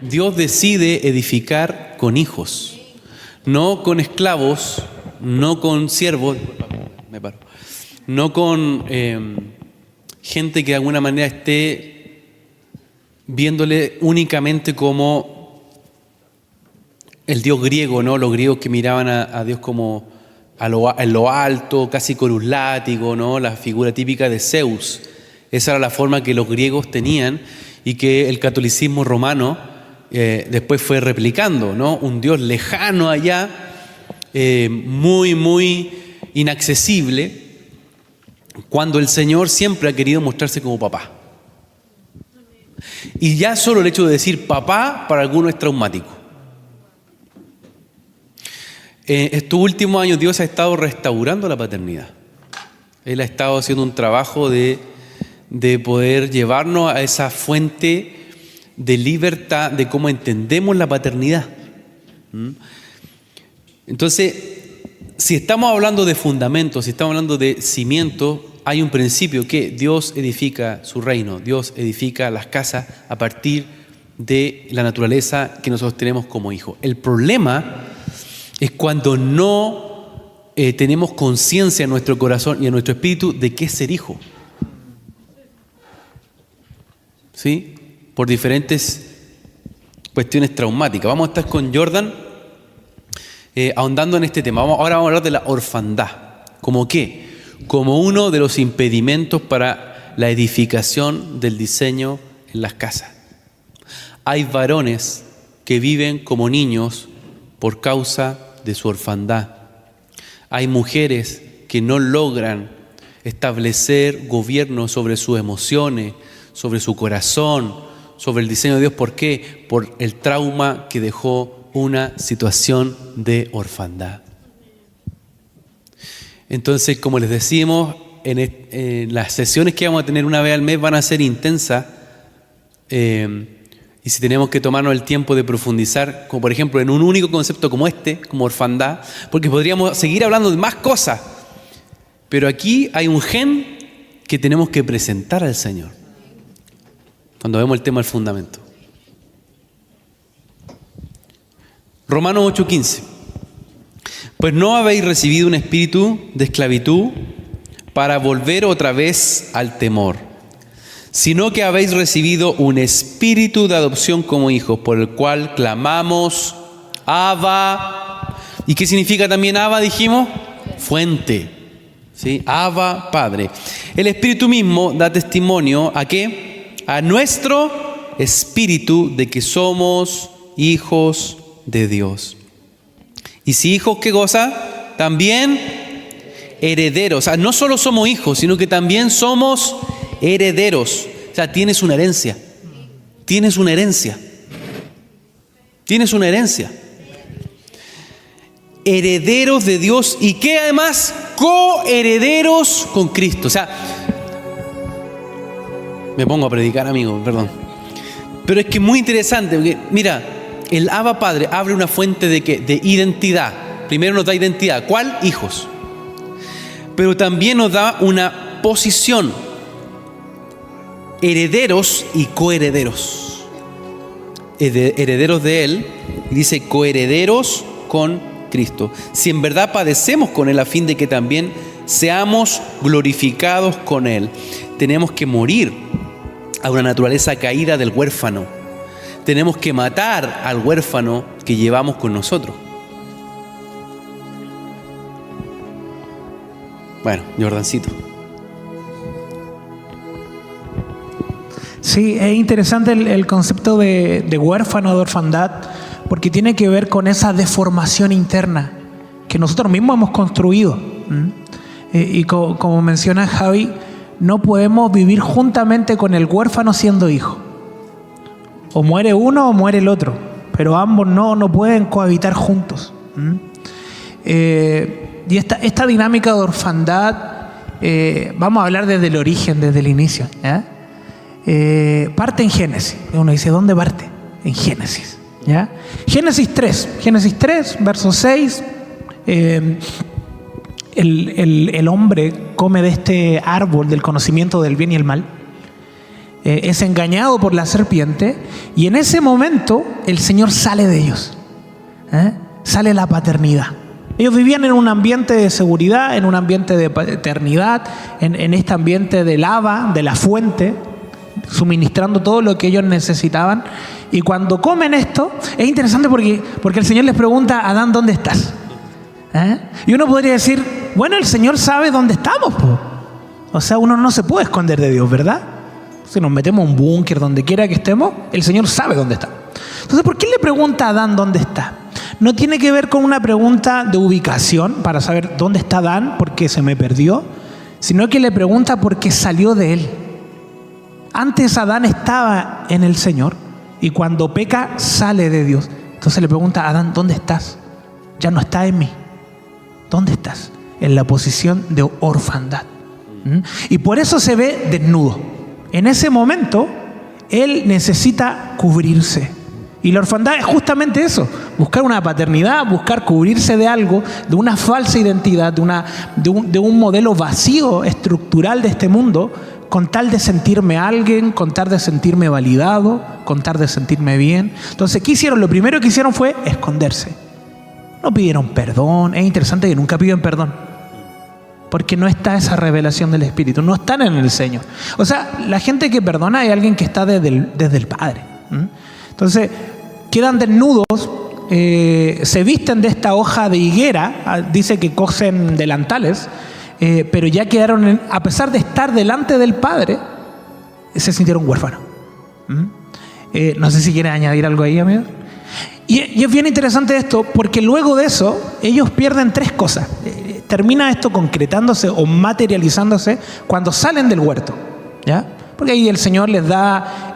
Dios decide edificar con hijos, no con esclavos, no con siervos, no con gente que de alguna manera esté viéndole únicamente como el Dios griego, ¿no? Los griegos que miraban a Dios como en lo alto, casi con un látigo, ¿no? La figura típica de Zeus. Esa era la forma que los griegos tenían y que el catolicismo romano después fue replicando, ¿no? Un Dios lejano allá, muy, muy inaccesible, cuando el Señor siempre ha querido mostrarse como papá. Y ya solo el hecho de decir papá para algunos es traumático. Estos últimos años Dios ha estado restaurando la paternidad. Él ha estado haciendo un trabajo de poder llevarnos a esa fuente de libertad de cómo entendemos la paternidad. Entonces, si estamos hablando de fundamentos, si estamos hablando de cimientos, hay un principio que Dios edifica su reino, Dios edifica las casas a partir de la naturaleza que nosotros tenemos como hijos. El problema es cuando no tenemos conciencia en nuestro corazón y en nuestro espíritu de qué es ser hijo. ¿Sí? Por diferentes cuestiones traumáticas. Vamos a estar con Jordan ahondando en este tema. Ahora vamos a hablar de la orfandad. ¿Cómo qué? Como uno de los impedimentos para la edificación del diseño en las casas. Hay varones que viven como niños por causa de su orfandad. Hay mujeres que no logran establecer gobierno sobre sus emociones, sobre su corazón, sobre el diseño de Dios. ¿Por qué? Por el trauma que dejó una situación de orfandad. Entonces, como les decimos, en las sesiones que vamos a tener una vez al mes van a ser intensas. Y si tenemos que tomarnos el tiempo de profundizar, como por ejemplo en un único concepto como este, como orfandad, porque podríamos seguir hablando de más cosas, pero aquí hay un gen que tenemos que presentar al Señor cuando vemos el tema del fundamento. Romanos 8:15. Pues no habéis recibido un espíritu de esclavitud para volver otra vez al temor, sino que habéis recibido un espíritu de adopción como hijos, por el cual clamamos, Abba. ¿Y qué significa también Abba, dijimos? Fuente. ¿Sí? Abba, Padre. El Espíritu mismo da testimonio ¿a qué? A nuestro espíritu de que somos hijos de Dios. Y si hijos, ¿qué cosa? También herederos. O sea, no solo somos hijos, sino que también somos herederos. O sea, tienes una herencia. Tienes una herencia. Tienes una herencia. Herederos de Dios y que además coherederos con Cristo. O sea, me pongo a predicar, amigo, perdón. Pero es que es muy interesante, porque mira, el Abba Padre abre una fuente de ¿qué? De identidad. Primero nos da identidad. ¿Cuál? Hijos. Pero también nos da una posición. Herederos y coherederos. Herederos de Él, y dice coherederos con Cristo. Si en verdad padecemos con Él a fin de que también seamos glorificados con Él, tenemos que morir a una naturaleza caída del huérfano. Tenemos que matar al huérfano que llevamos con nosotros. Bueno, Jordancito. Sí, es interesante el concepto de huérfano, de orfandad, porque tiene que ver con esa deformación interna que nosotros mismos hemos construido. Y como menciona Javi, no podemos vivir juntamente con el huérfano siendo hijo. O muere uno o muere el otro, pero ambos no pueden cohabitar juntos. Y esta dinámica de orfandad, vamos a hablar desde el origen, desde el inicio, ¿ya? Parte en Génesis. Uno dice, ¿dónde parte? En Génesis, ¿ya? Génesis 3, verso 6. El hombre come de este árbol del conocimiento del bien y el mal. es engañado por la serpiente, y en ese momento el Señor sale de ellos. Sale la paternidad. Ellos vivían en un ambiente de seguridad, en un ambiente de paternidad, en este ambiente del Abba, de la fuente, suministrando todo lo que ellos necesitaban. Y cuando comen esto, es interesante porque el Señor les pregunta: Adán, ¿dónde estás? Y uno podría decir: bueno, el Señor sabe dónde estamos, po. O sea, uno no se puede esconder de Dios, ¿verdad? Si nos metemos en un búnker, donde quiera que estemos, el Señor sabe dónde está. Entonces, ¿por qué le pregunta a Adán dónde está? No tiene que ver con una pregunta de ubicación para saber dónde está Adán porque se me perdió, sino que le pregunta porque salió de él. Antes Adán estaba en el Señor y cuando peca sale de Dios. Entonces le pregunta a Adán: ¿dónde estás? Ya no estás en mí. ¿Dónde estás? En la posición de orfandad. Y por eso se ve desnudo. En ese momento él necesita cubrirse. Y la orfandad es justamente eso: buscar una paternidad, buscar cubrirse de algo, de una falsa identidad, de un modelo vacío estructural de este mundo, con tal de sentirme alguien, con tal de sentirme validado, con tal de sentirme bien. Entonces, ¿qué hicieron? Lo primero que hicieron fue esconderse. No pidieron perdón. Es interesante que nunca piden perdón, porque no está esa revelación del Espíritu, no están en el Señor. O sea, la gente que perdona es alguien que está desde el Padre. Entonces, quedan desnudos, se visten de esta hoja de higuera, dice que cosen delantales, pero ya quedaron, a pesar de estar delante del Padre, se sintieron huérfanos. No sé si quieres añadir algo ahí, amigo. Y es bien interesante esto, porque luego de eso, ellos pierden tres cosas. Termina esto concretándose o materializándose cuando salen del huerto, ¿ya? Porque ahí el Señor les da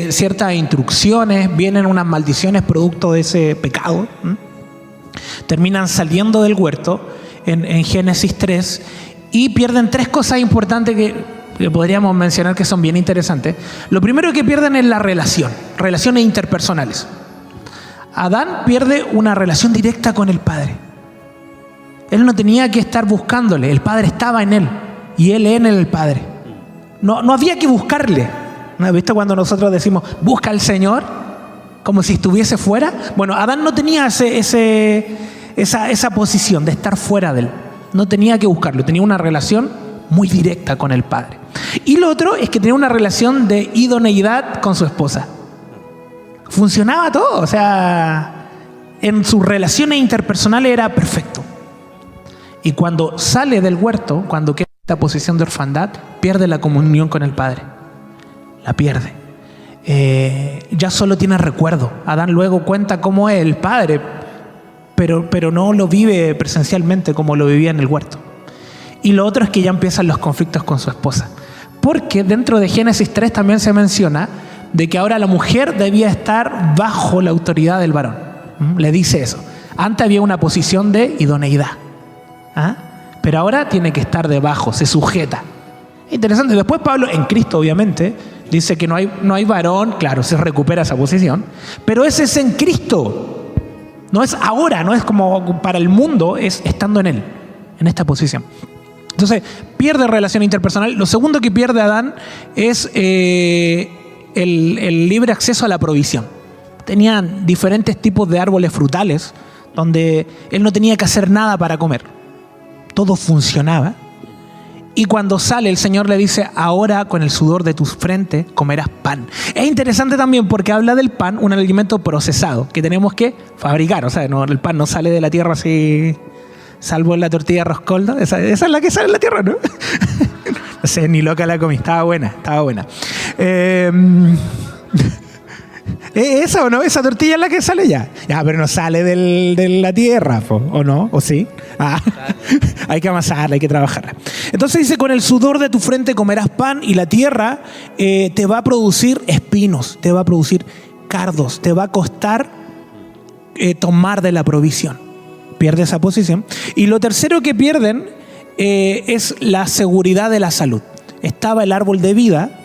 ciertas instrucciones, vienen unas maldiciones producto de ese pecado. Terminan saliendo del huerto en Génesis 3 y pierden tres cosas importantes que podríamos mencionar que son bien interesantes. Lo primero que pierden es la relaciones interpersonales. Adán pierde una relación directa con el Padre. Él no tenía que estar buscándole, el Padre estaba en él y él en el Padre. No había que buscarle. ¿No? ¿Viste cuando nosotros decimos busca al Señor? Como si estuviese fuera. Bueno, Adán no tenía esa posición de estar fuera de él. No tenía que buscarlo, tenía una relación muy directa con el Padre. Y lo otro es que tenía una relación de idoneidad con su esposa. Funcionaba todo, o sea, en sus relaciones interpersonales era perfecto. Y cuando sale del huerto, cuando queda en esta posición de orfandad, pierde la comunión con el Padre. La pierde. Ya solo tiene recuerdo. Adán luego cuenta cómo es el Padre, pero no lo vive presencialmente como lo vivía en el huerto. Y lo otro es que ya empiezan los conflictos con su esposa. Porque dentro de Génesis 3 también se menciona de que ahora la mujer debía estar bajo la autoridad del varón. Le dice eso. Antes había una posición de idoneidad. Pero ahora tiene que estar debajo, se sujeta. Interesante. Después Pablo, en Cristo obviamente, dice que no hay varón, claro, se recupera esa posición, pero ese es en Cristo. No es ahora, no es como para el mundo, es estando en él, en esta posición. Entonces, pierde relación interpersonal. Lo segundo que pierde Adán es el libre acceso a la provisión. Tenían diferentes tipos de árboles frutales donde él no tenía que hacer nada para comer. Todo funcionaba. Y cuando sale, el Señor le dice: ahora con el sudor de tu frente comerás pan. Es interesante también porque habla del pan, un alimento procesado que tenemos que fabricar. O sea, el pan no sale de la tierra así, salvo la tortilla Roscoldo. Esa es la que sale de la tierra, ¿no? No sé, ni loca la comí. Estaba buena. ¿Esa o no? ¿Esa tortilla es la que sale ya? Ya, pero no sale de la tierra, ¿o no? ¿O sí? Hay que amasarla, hay que trabajarla. Entonces dice: con el sudor de tu frente comerás pan, y la tierra te va a producir espinos, te va a producir cardos, te va a costar tomar de la provisión. Pierde esa posición. Y lo tercero que pierden es la seguridad de la salud. Estaba el árbol de vida,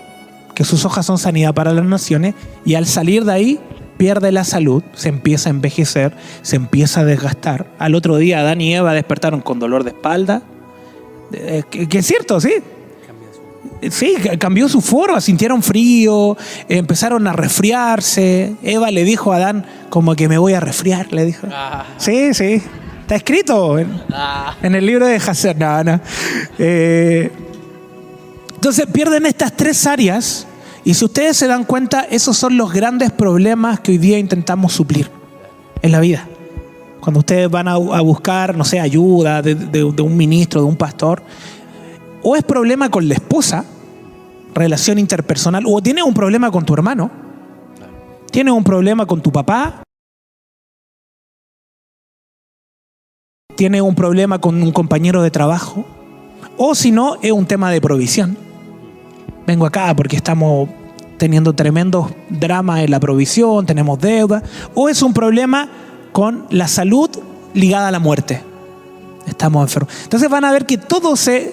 que sus hojas son sanidad para las naciones, y al salir de ahí pierde la salud, se empieza a envejecer, se empieza a desgastar. Al otro día Adán y Eva despertaron con dolor de espalda, que es cierto, sí. Sí, cambió su forma, sintieron frío, empezaron a resfriarse. Eva le dijo a Adán, como que me voy a resfriar, le dijo. Sí, sí, está escrito en el libro de Hazer. No. Entonces pierden estas 3 áreas y si ustedes se dan cuenta, esos son los grandes problemas que hoy día intentamos suplir en la vida. Cuando ustedes van a buscar, no sé, ayuda de un ministro, de un pastor, o es problema con la esposa, relación interpersonal, o tienes un problema con tu hermano, tienes un problema con tu papá, tienes un problema con un compañero de trabajo, o si no, es un tema de provisión. Vengo acá porque estamos teniendo tremendos dramas en la provisión, tenemos deuda, o es un problema con la salud ligada a la muerte. Estamos enfermos. Entonces van a ver que todo se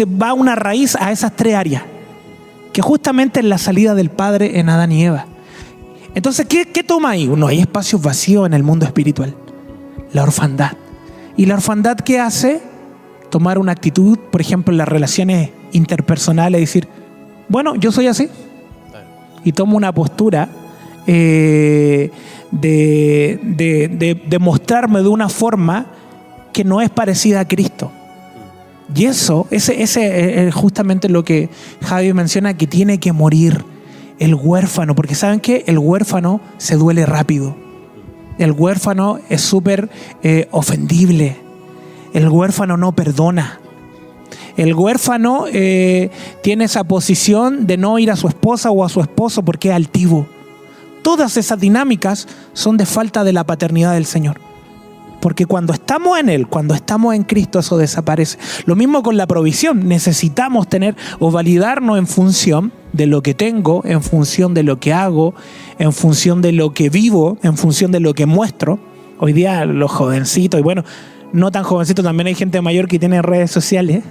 va a una raíz a esas 3 áreas, que justamente es la salida del Padre en Adán y Eva. Entonces, ¿qué toma ahí? No hay espacios vacíos en el mundo espiritual. La orfandad. ¿Y la orfandad qué hace? Tomar una actitud, por ejemplo, en las relaciones interpersonales, decir, bueno, yo soy así. Y tomo una postura de mostrarme de una forma que no es parecida a Cristo. Y ese es justamente lo que Javi menciona, que tiene que morir el huérfano, porque ¿saben qué? El huérfano se duele rápido. El huérfano es súper ofendible. El huérfano no perdona. El huérfano tiene esa posición de no ir a su esposa o a su esposo porque es altivo. Todas esas dinámicas son de falta de la paternidad del Señor. Porque cuando estamos en Él, cuando estamos en Cristo, eso desaparece. Lo mismo con la provisión. Necesitamos tener o validarnos en función de lo que tengo, en función de lo que hago, en función de lo que vivo, en función de lo que muestro. Hoy día los jovencitos, y bueno, no tan jovencitos, también hay gente mayor que tiene redes sociales.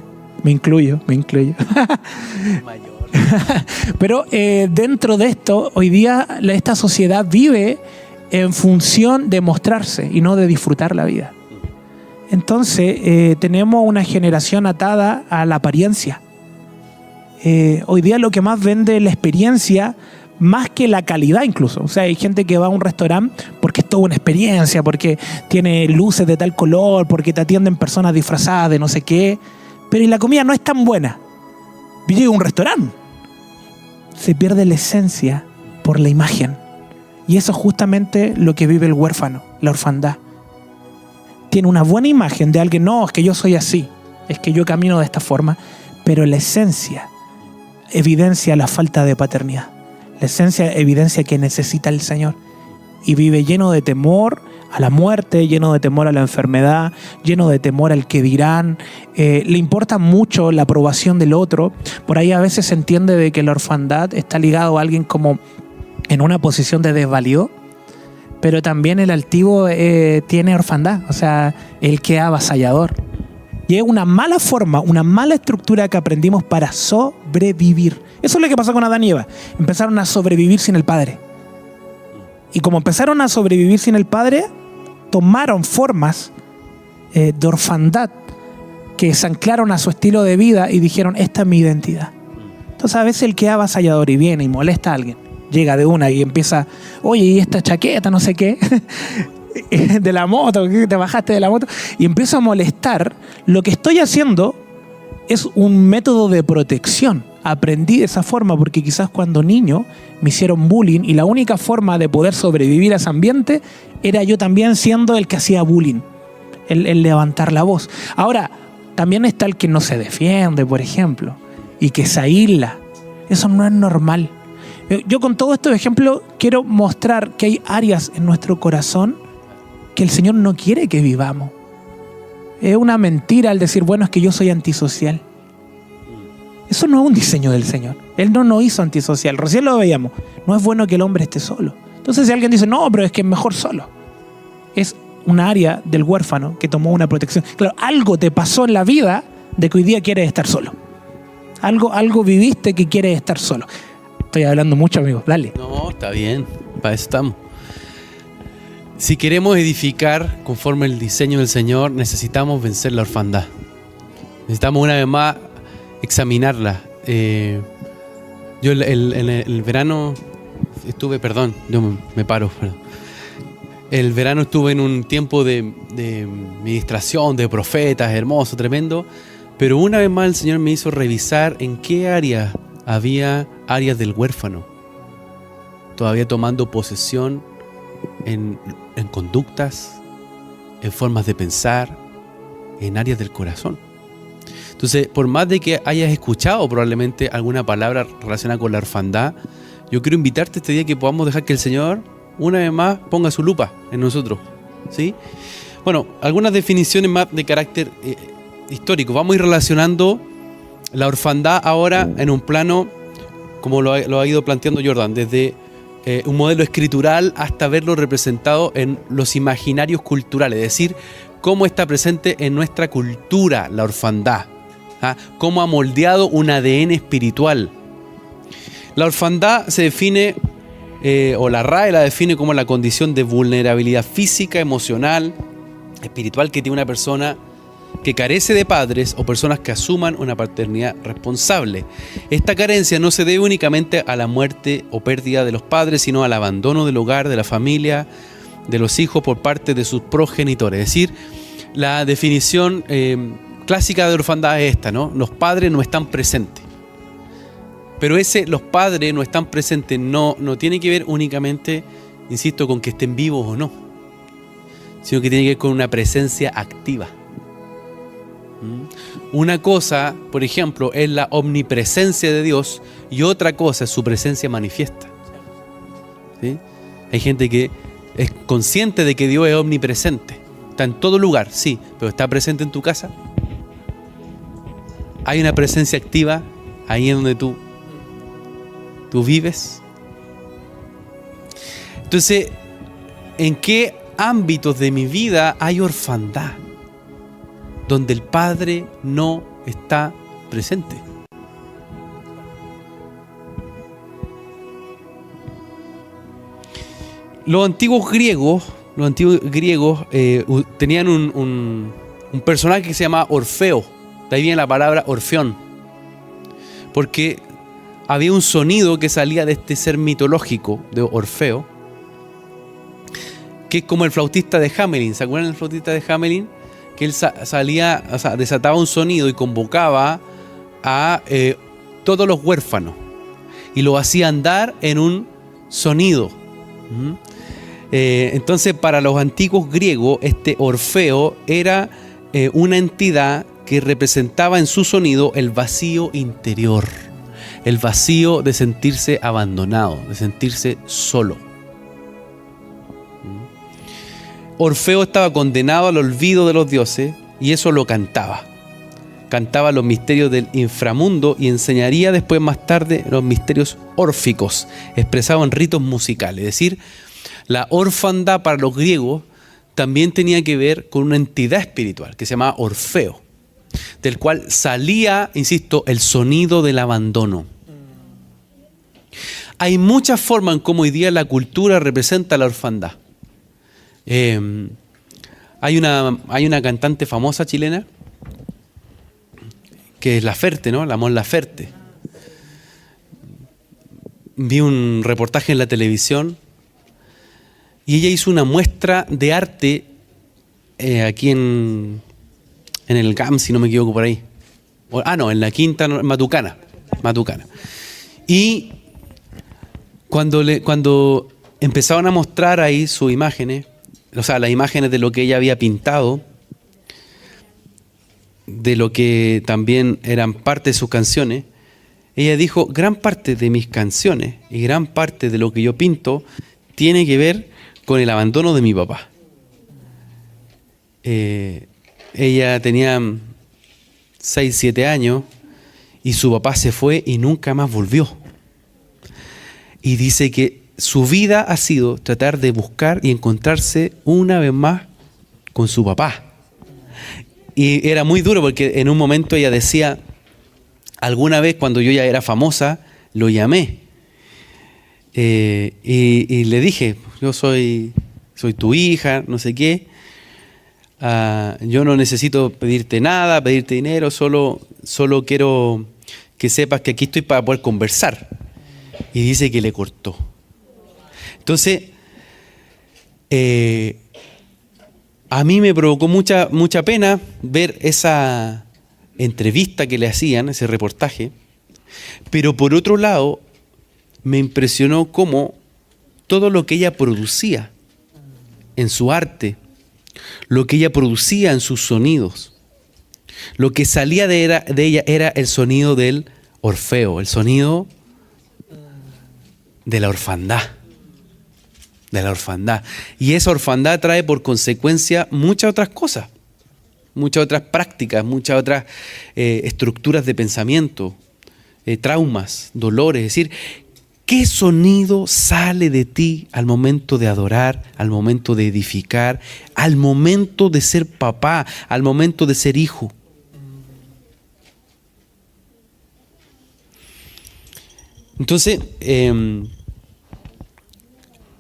Me incluyo. Mayor. Pero dentro de esto, hoy día esta sociedad vive en función de mostrarse y no de disfrutar la vida. Entonces tenemos una generación atada a la apariencia. Hoy día lo que más vende es la experiencia, más que la calidad incluso. O sea, hay gente que va a un restaurante porque es toda una experiencia, porque tiene luces de tal color, porque te atienden personas disfrazadas de no sé qué, pero y la comida no es tan buena. Yo llego a un restaurante, se pierde la esencia por la imagen. Y eso es justamente lo que vive el huérfano, la orfandad. Tiene una buena imagen de alguien, no, es que yo soy así, es que yo camino de esta forma, pero la esencia evidencia la falta de paternidad. La esencia evidencia que necesita el Señor. Y vive lleno de temor a la muerte, lleno de temor a la enfermedad, lleno de temor al que dirán. Le importa mucho la aprobación del otro. Por ahí a veces se entiende de que la orfandad está ligado a alguien como en una posición de desvalido, pero también el altivo tiene orfandad, o sea, el que es avasallador. Y es una mala forma, una mala estructura que aprendimos para sobrevivir. Eso es lo que pasó con Adán y Eva. Empezaron a sobrevivir sin el Padre. Y como empezaron a sobrevivir sin el Padre, tomaron formas de orfandad que se anclaron a su estilo de vida y dijeron, esta es mi identidad. Entonces a veces el que es avasallador y viene y molesta a alguien, llega de una y empieza, oye, ¿y esta chaqueta? No sé qué, de la moto, te bajaste de la moto, y empieza a molestar. Lo que estoy haciendo es un método de protección. Aprendí de esa forma porque quizás cuando niño me hicieron bullying y la única forma de poder sobrevivir a ese ambiente era yo también siendo el que hacía bullying, el levantar la voz. Ahora, también está el que no se defiende, por ejemplo, y que se aísla. Eso no es normal. Yo con todos estos ejemplos quiero mostrar que hay áreas en nuestro corazón que el Señor no quiere que vivamos. Es una mentira el decir, bueno, es que yo soy antisocial. Eso no es un diseño del Señor. Él no nos hizo antisocial. Recién lo veíamos. No es bueno que el hombre esté solo. Entonces si alguien dice, no, pero es que es mejor solo, es un área del huérfano que tomó una protección. Claro, algo te pasó en la vida de que hoy día quieres estar solo. Algo viviste que quieres estar solo. Estoy hablando mucho, amigos. Dale. No, está bien. Para eso estamos. Si queremos edificar conforme el diseño del Señor, necesitamos vencer la orfandad. Necesitamos una vez más examinarla. Yo en el verano estuve, perdón, yo me paro. El verano estuve en un tiempo de ministración, de profetas, hermoso, tremendo. Pero una vez más el Señor me hizo revisar en qué áreas había áreas del huérfano. Todavía tomando posesión en conductas, en formas de pensar, en áreas del corazón. Entonces, por más de que hayas escuchado probablemente alguna palabra relacionada con la orfandad, yo quiero invitarte este día que podamos dejar que el Señor, una vez más, ponga su lupa en nosotros, ¿sí? Bueno, algunas definiciones más de carácter histórico. Vamos a ir relacionando la orfandad ahora en un plano, como lo ha ido planteando Jordan, desde un modelo escritural hasta verlo representado en los imaginarios culturales, es decir, cómo está presente en nuestra cultura la orfandad. Cómo ha moldeado un ADN espiritual. La orfandad se define, o la RAE la define como la condición de vulnerabilidad física, emocional, espiritual que tiene una persona que carece de padres o personas que asuman una paternidad responsable. Esta carencia no se debe únicamente a la muerte o pérdida de los padres, sino al abandono del hogar, de la familia, de los hijos por parte de sus progenitores. Es decir, la definición clásica de orfandad es esta, ¿no? Los padres no están presentes. Pero los padres no están presentes no tiene que ver únicamente, insisto, con que estén vivos o no, sino que tiene que ver con una presencia activa. Una cosa, por ejemplo, es la omnipresencia de Dios y otra cosa es su presencia manifiesta. ¿Sí? Hay gente que es consciente de que Dios es omnipresente. Está en todo lugar, sí, pero ¿está presente en tu casa? ¿Hay una presencia activa ahí en donde tú vives? Entonces, ¿en qué ámbitos de mi vida hay orfandad? Donde el Padre no está presente. Los antiguos griegos tenían un personaje que se llama Orfeo. De ahí viene la palabra Orfeón. Porque había un sonido que salía de este ser mitológico de Orfeo, que es como el flautista de Hamelin. ¿Se acuerdan del flautista de Hamelin? Que él desataba un sonido y convocaba a todos los huérfanos y lo hacía andar en un sonido. Entonces, para los antiguos griegos, este Orfeo era una entidad que representaba en su sonido el vacío interior, el vacío de sentirse abandonado, de sentirse solo. Orfeo estaba condenado al olvido de los dioses y eso lo cantaba. Cantaba los misterios del inframundo y enseñaría después, más tarde, los misterios órficos, expresados en ritos musicales. Es decir, la orfandad para los griegos también tenía que ver con una entidad espiritual que se llamaba Orfeo, del cual salía, insisto, el sonido del abandono. Hay muchas formas en cómo hoy día la cultura representa la orfandad. Hay una cantante famosa chilena que es Laferte, ¿no? La Mon Laferte. Vi un reportaje en la televisión y ella hizo una muestra de arte aquí en el GAM, si no me equivoco, por ahí. En la Quinta Matucana. Y cuando empezaron a mostrar ahí sus imágenes, o sea, las imágenes de lo que ella había pintado, de lo que también eran parte de sus canciones, ella dijo, gran parte de mis canciones y gran parte de lo que yo pinto tiene que ver con el abandono de mi papá. Ella tenía 6, 7 años y su papá se fue y nunca más volvió. Y dice que su vida ha sido tratar de buscar y encontrarse una vez más con su papá. Y era muy duro porque en un momento ella decía, alguna vez cuando yo ya era famosa, lo llamé. Y le dije, yo soy tu hija, no sé qué. yo no necesito pedirte nada, pedirte dinero, solo quiero que sepas que aquí estoy para poder conversar. Y dice que le cortó. Entonces, a mí me provocó mucha pena ver esa entrevista que le hacían, ese reportaje, pero por otro lado, me impresionó cómo todo lo que ella producía en su arte, lo que ella producía en sus sonidos, lo que salía de ella era el sonido del Orfeo, el sonido de la orfandad. De la orfandad. Y esa orfandad trae por consecuencia muchas otras cosas, muchas otras prácticas, muchas otras estructuras de pensamiento, traumas, dolores. Es decir, ¿qué sonido sale de ti al momento de adorar, al momento de edificar, al momento de ser papá, al momento de ser hijo? Entonces,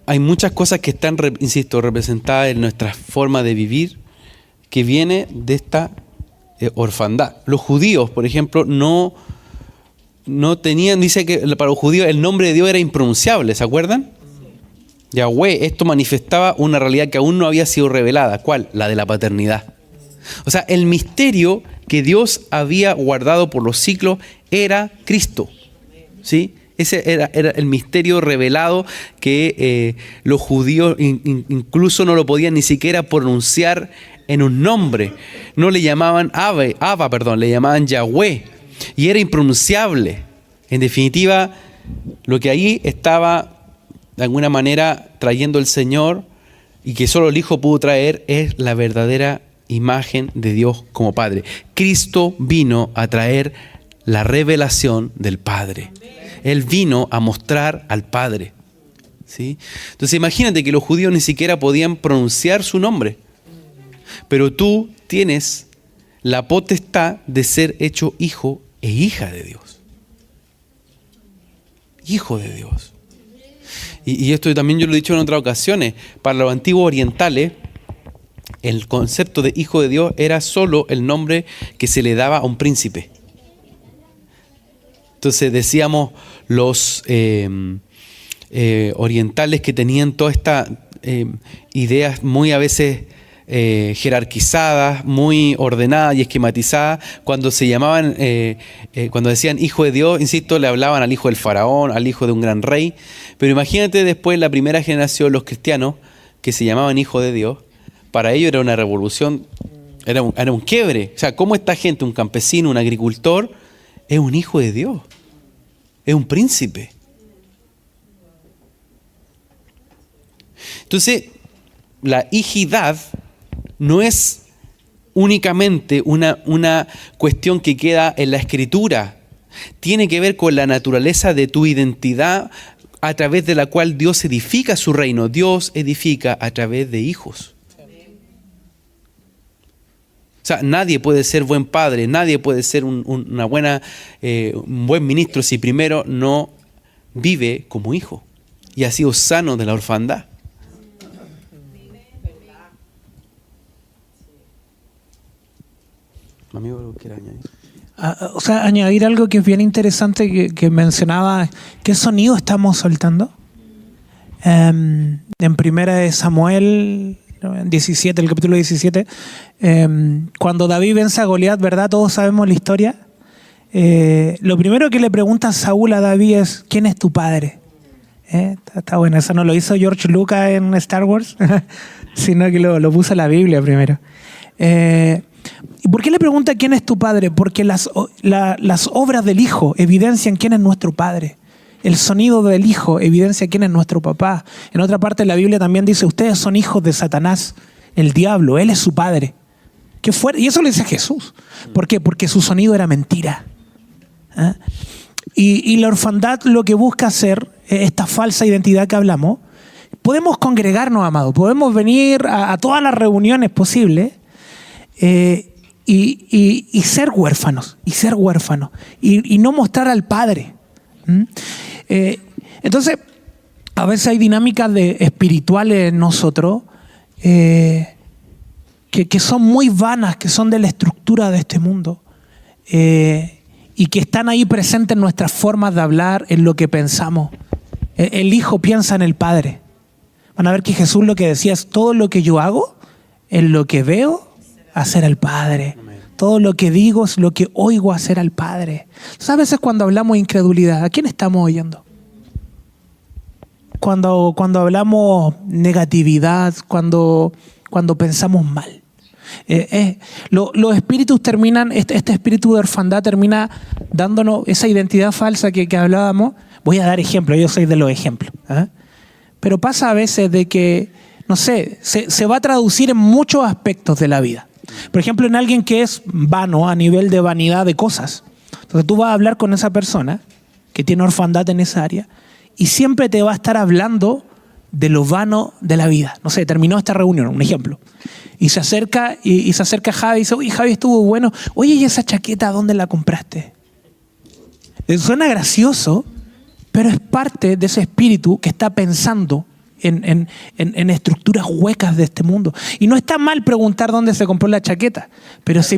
hay muchas cosas que están, insisto, representadas en nuestra forma de vivir, que viene de esta orfandad. Los judíos, por ejemplo, no tenían, dice que para los judíos el nombre de Dios era impronunciable, ¿se acuerdan? Yahweh, esto manifestaba una realidad que aún no había sido revelada. ¿Cuál? La de la paternidad. O sea, el misterio que Dios había guardado por los siglos era Cristo, ¿sí? Ese era el misterio revelado que los judíos incluso no lo podían ni siquiera pronunciar en un nombre. No le llamaban Abba, le llamaban Yahweh. Y era impronunciable. En definitiva, lo que ahí estaba de alguna manera trayendo el Señor y que solo el Hijo pudo traer es la verdadera imagen de Dios como Padre. Cristo vino a traer la revelación del Padre. Él vino a mostrar al Padre, ¿sí? Entonces imagínate que los judíos ni siquiera podían pronunciar su nombre, pero tú tienes la potestad de ser hecho hijo e hija de Dios. Hijo de Dios. Y esto también yo lo he dicho en otras ocasiones. Para los antiguos orientales, el concepto de hijo de Dios era solo el nombre que se le daba a un príncipe. Entonces decíamos los orientales que tenían todas estas ideas muy a veces jerarquizadas, muy ordenadas y esquematizadas, cuando se llamaban, cuando decían hijo de Dios, insisto, le hablaban al hijo del faraón, al hijo de un gran rey. Pero imagínate después la primera generación, los cristianos, que se llamaban hijo de Dios, para ellos era una revolución, era un quiebre. O sea, ¿cómo esta gente, un campesino, un agricultor, es un hijo de Dios? Es un príncipe. Entonces, la hijidad no es únicamente una cuestión que queda en la Escritura. Tiene que ver con la naturaleza de tu identidad a través de la cual Dios edifica su reino. Dios edifica a través de hijos. O sea, nadie puede ser buen padre, nadie puede ser un buen ministro si primero no vive como hijo y ha sido sano de la orfandad. Amigo, ¿algo quiere añadir? O sea, añadir algo que es bien interesante que mencionaba, ¿qué sonido estamos soltando? En primera de Samuel 17, el capítulo 17, cuando David vence a Goliat, ¿verdad? Todos sabemos la historia. Lo primero que le pregunta Saúl a David es, ¿quién es tu padre? Está bueno, eso no lo hizo George Lucas en Star Wars, sino que lo puso en la Biblia primero. ¿Y por qué le pregunta quién es tu padre? Porque las obras del Hijo evidencian quién es nuestro Padre. El sonido del Hijo evidencia quién es nuestro papá. En otra parte de la Biblia también dice, ustedes son hijos de Satanás, el diablo, él es su padre. Y eso lo dice Jesús. ¿Por qué? Porque su sonido era mentira. Y la orfandad lo que busca hacer, esta falsa identidad que hablamos, podemos congregarnos, amados, podemos venir a todas las reuniones posibles y ser huérfanos, y no mostrar al Padre. Entonces, a veces hay dinámicas espirituales en nosotros que son muy vanas, que son de la estructura de este mundo, y que están ahí presentes en nuestras formas de hablar, en lo que pensamos. El Hijo piensa en el Padre. Van a ver que Jesús lo que decía es: todo lo que yo hago es lo que veo hacer al Padre. Todo lo que digo es lo que oigo hacer al Padre. Entonces, a veces cuando hablamos de incredulidad, ¿a quién estamos oyendo? Cuando hablamos negatividad, cuando pensamos mal. Los espíritus terminan, este espíritu de orfandad termina dándonos esa identidad falsa que hablábamos. Voy a dar ejemplos, yo soy de los ejemplos. Pero pasa a veces de que, no sé, se va a traducir en muchos aspectos de la vida. Por ejemplo, en alguien que es vano a nivel de vanidad de cosas. Entonces tú vas a hablar con esa persona que tiene orfandad en esa área y siempre te va a estar hablando de lo vano de la vida. No sé, terminó esta reunión, un ejemplo. Y se acerca a Javi y dice: oye, Javi, estuvo bueno. Oye, ¿y esa chaqueta dónde la compraste? Suena gracioso, pero es parte de ese espíritu que está pensando en estructuras huecas de este mundo. Y no está mal preguntar dónde se compró la chaqueta, pero si...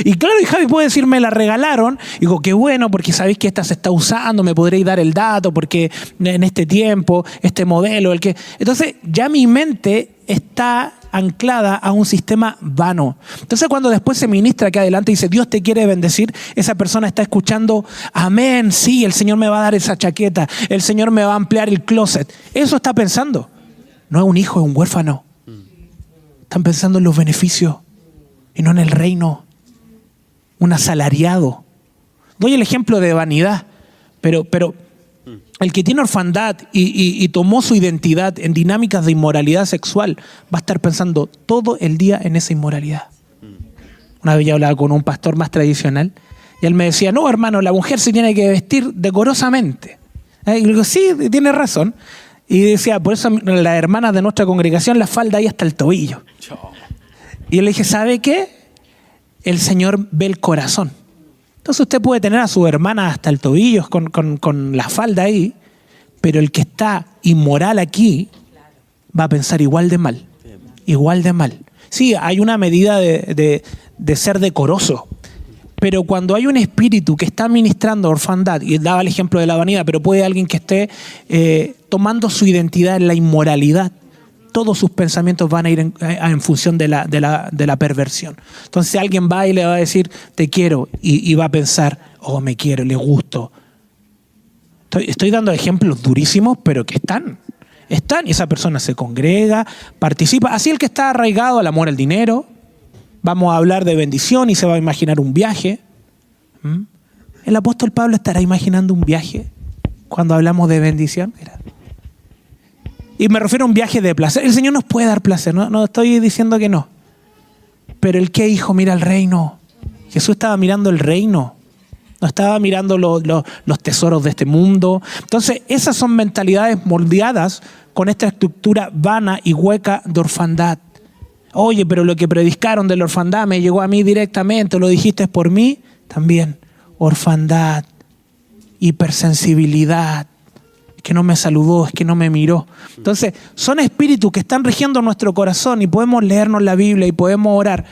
Y claro, y Javi puede decir: me la regalaron. Y digo: qué bueno, porque sabéis que esta se está usando, me podréis dar el dato, porque en este tiempo, este modelo, el que... Entonces ya mi mente está anclada a un sistema vano. Entonces cuando después se ministra aquí adelante y dice: Dios te quiere bendecir, esa persona está escuchando: amén, sí, el Señor me va a dar esa chaqueta, el Señor me va a ampliar el closet. Eso está pensando. No es un hijo, es un huérfano. Están pensando en los beneficios y no en el reino. Un asalariado. Doy el ejemplo de vanidad, pero el que tiene orfandad y tomó su identidad en dinámicas de inmoralidad sexual va a estar pensando todo el día en esa inmoralidad. Una vez yo hablaba con un pastor más tradicional y él me decía: no, hermano, la mujer se tiene que vestir decorosamente. Y le digo: sí, tiene razón. Y decía: por eso las hermanas de nuestra congregación la falda ahí hasta el tobillo. Y yo le dije: ¿sabe qué? El Señor ve el corazón. Entonces usted puede tener a su hermana hasta el tobillo con la falda ahí, pero el que está inmoral aquí va a pensar igual de mal. Igual de mal. Sí, hay una medida de ser decoroso, pero cuando hay un espíritu que está ministrando orfandad, y daba el ejemplo de la vanidad, pero puede alguien que esté tomando su identidad en la inmoralidad, todos sus pensamientos van a ir en función de la perversión. Entonces alguien va y le va a decir: te quiero, y va a pensar: oh, me quiero, le gusto. Estoy dando ejemplos durísimos, pero que están, y esa persona se congrega, participa. Así el que está arraigado al amor al dinero, vamos a hablar de bendición y se va a imaginar un viaje. El apóstol Pablo estará imaginando un viaje cuando hablamos de bendición. Mira. Y me refiero a un viaje de placer. El Señor nos puede dar placer, no estoy diciendo que no. Pero el que, hijo, mira el reino. Jesús estaba mirando el reino. No estaba mirando los tesoros de este mundo. Entonces, esas son mentalidades moldeadas con esta estructura vana y hueca de orfandad. Oye, pero lo que predicaron de la orfandad me llegó a mí directamente. ¿Lo dijiste por mí? También. Orfandad, hipersensibilidad. Que no me saludó, es que no me miró. Entonces, son espíritus que están rigiendo nuestro corazón y podemos leernos la Biblia y podemos orar,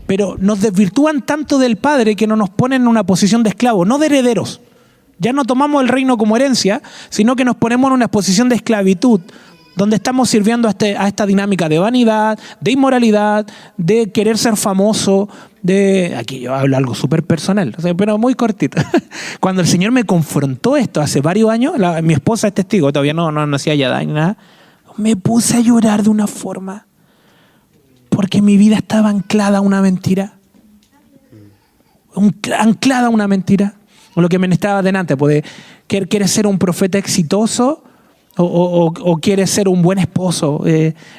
pero nos desvirtúan tanto del Padre que no nos ponen en una posición de esclavos, no de herederos. Ya no tomamos el reino como herencia, sino que nos ponemos en una posición de esclavitud, donde estamos sirviendo a esta dinámica de vanidad, de inmoralidad, de querer ser famoso, aquí yo hablo algo súper personal, pero muy cortito. Cuando el Señor me confrontó esto hace varios años, mi esposa es testigo, todavía no hacía ya daño ni nada, me puse a llorar de una forma, porque mi vida estaba anclada a una mentira. Anclada a una mentira. O lo que me estaba delante, ¿quieres ser un profeta exitoso? O quiere ser un buen esposo,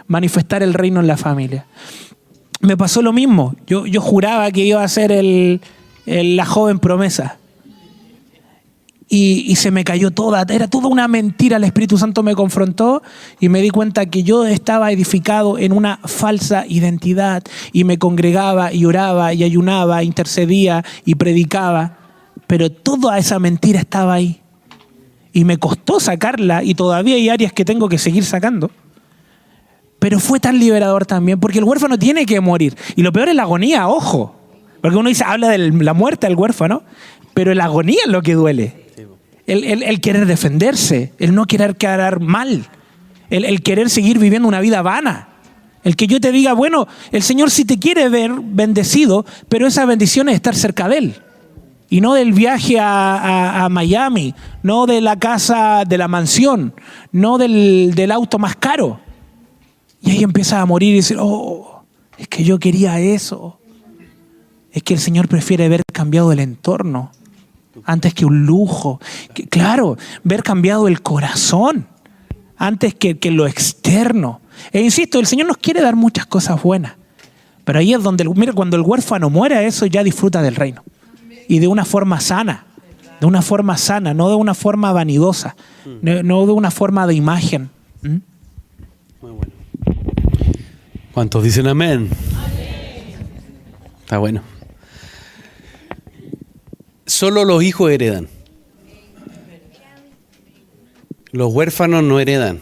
manifestar el reino en la familia. Me pasó lo mismo. Yo juraba que iba a ser la joven promesa. Y se me cayó toda. Era toda una mentira. El Espíritu Santo me confrontó y me di cuenta que yo estaba edificado en una falsa identidad. Y me congregaba y oraba y ayunaba, intercedía y predicaba. Pero toda esa mentira estaba ahí. Y me costó sacarla y todavía hay áreas que tengo que seguir sacando. pero fue tan liberador también, porque el huérfano tiene que morir. Y lo peor es la agonía, ojo. Porque uno dice, habla de la muerte del huérfano, pero la agonía es lo que duele. El querer defenderse, el no querer quedar mal, el querer seguir viviendo una vida vana. El que yo te diga, bueno, el Señor sí te quiere ver bendecido, pero esa bendición es estar cerca de Él. Y no del viaje a Miami, no de la casa, de la mansión, no del auto más caro. Y ahí empiezas a morir y dices, oh, es que yo quería eso. Es que el Señor prefiere ver cambiado el entorno antes que un lujo. Claro, ver cambiado el corazón antes que lo externo. E insisto, el Señor nos quiere dar muchas cosas buenas. Pero ahí es donde, mira, cuando el huérfano muere, eso ya disfruta del reino. Y de una forma sana. De una forma sana, no de una forma vanidosa. No de una forma de imagen. Muy bueno. ¿Cuántos dicen amén? Está bueno. Solo los hijos heredan. Los huérfanos no heredan.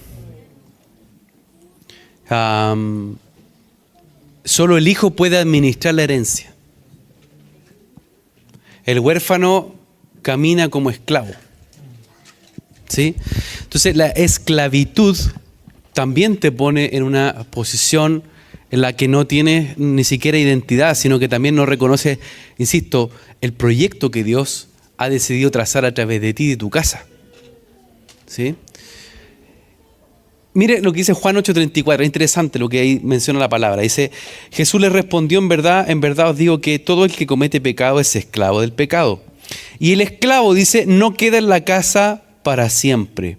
Solo el hijo puede administrar la herencia. El huérfano camina como esclavo. ¿Sí? Entonces la esclavitud también te pone en una posición en la que no tienes ni siquiera identidad, sino que también no reconoces, insisto, el proyecto que Dios ha decidido trazar a través de ti y de tu casa. ¿Sí? Mire lo que dice Juan 8:34, es interesante lo que ahí menciona la palabra. Dice, Jesús les respondió, en verdad os digo que todo el que comete pecado es esclavo del pecado. Y el esclavo, dice, no queda en la casa para siempre.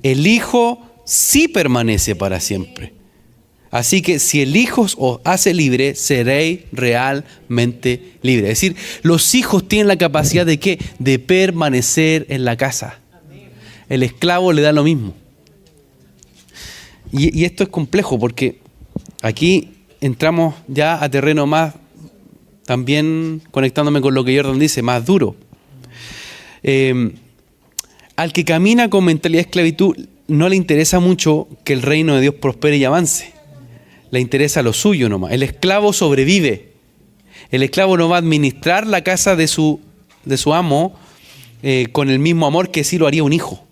El Hijo sí permanece para siempre. Así que si el Hijo os hace libre, seréis realmente libres. Es decir, los hijos tienen la capacidad de ¿qué? De permanecer en la casa. El esclavo le da lo mismo. Y esto es complejo porque aquí entramos ya a terreno más, también conectándome con lo que Jordan dice, más duro. Al que camina con mentalidad de esclavitud no le interesa mucho que el reino de Dios prospere y avance. Le interesa lo suyo nomás. El esclavo sobrevive. El esclavo no va a administrar la casa de su amo con el mismo amor que sí lo haría un hijo.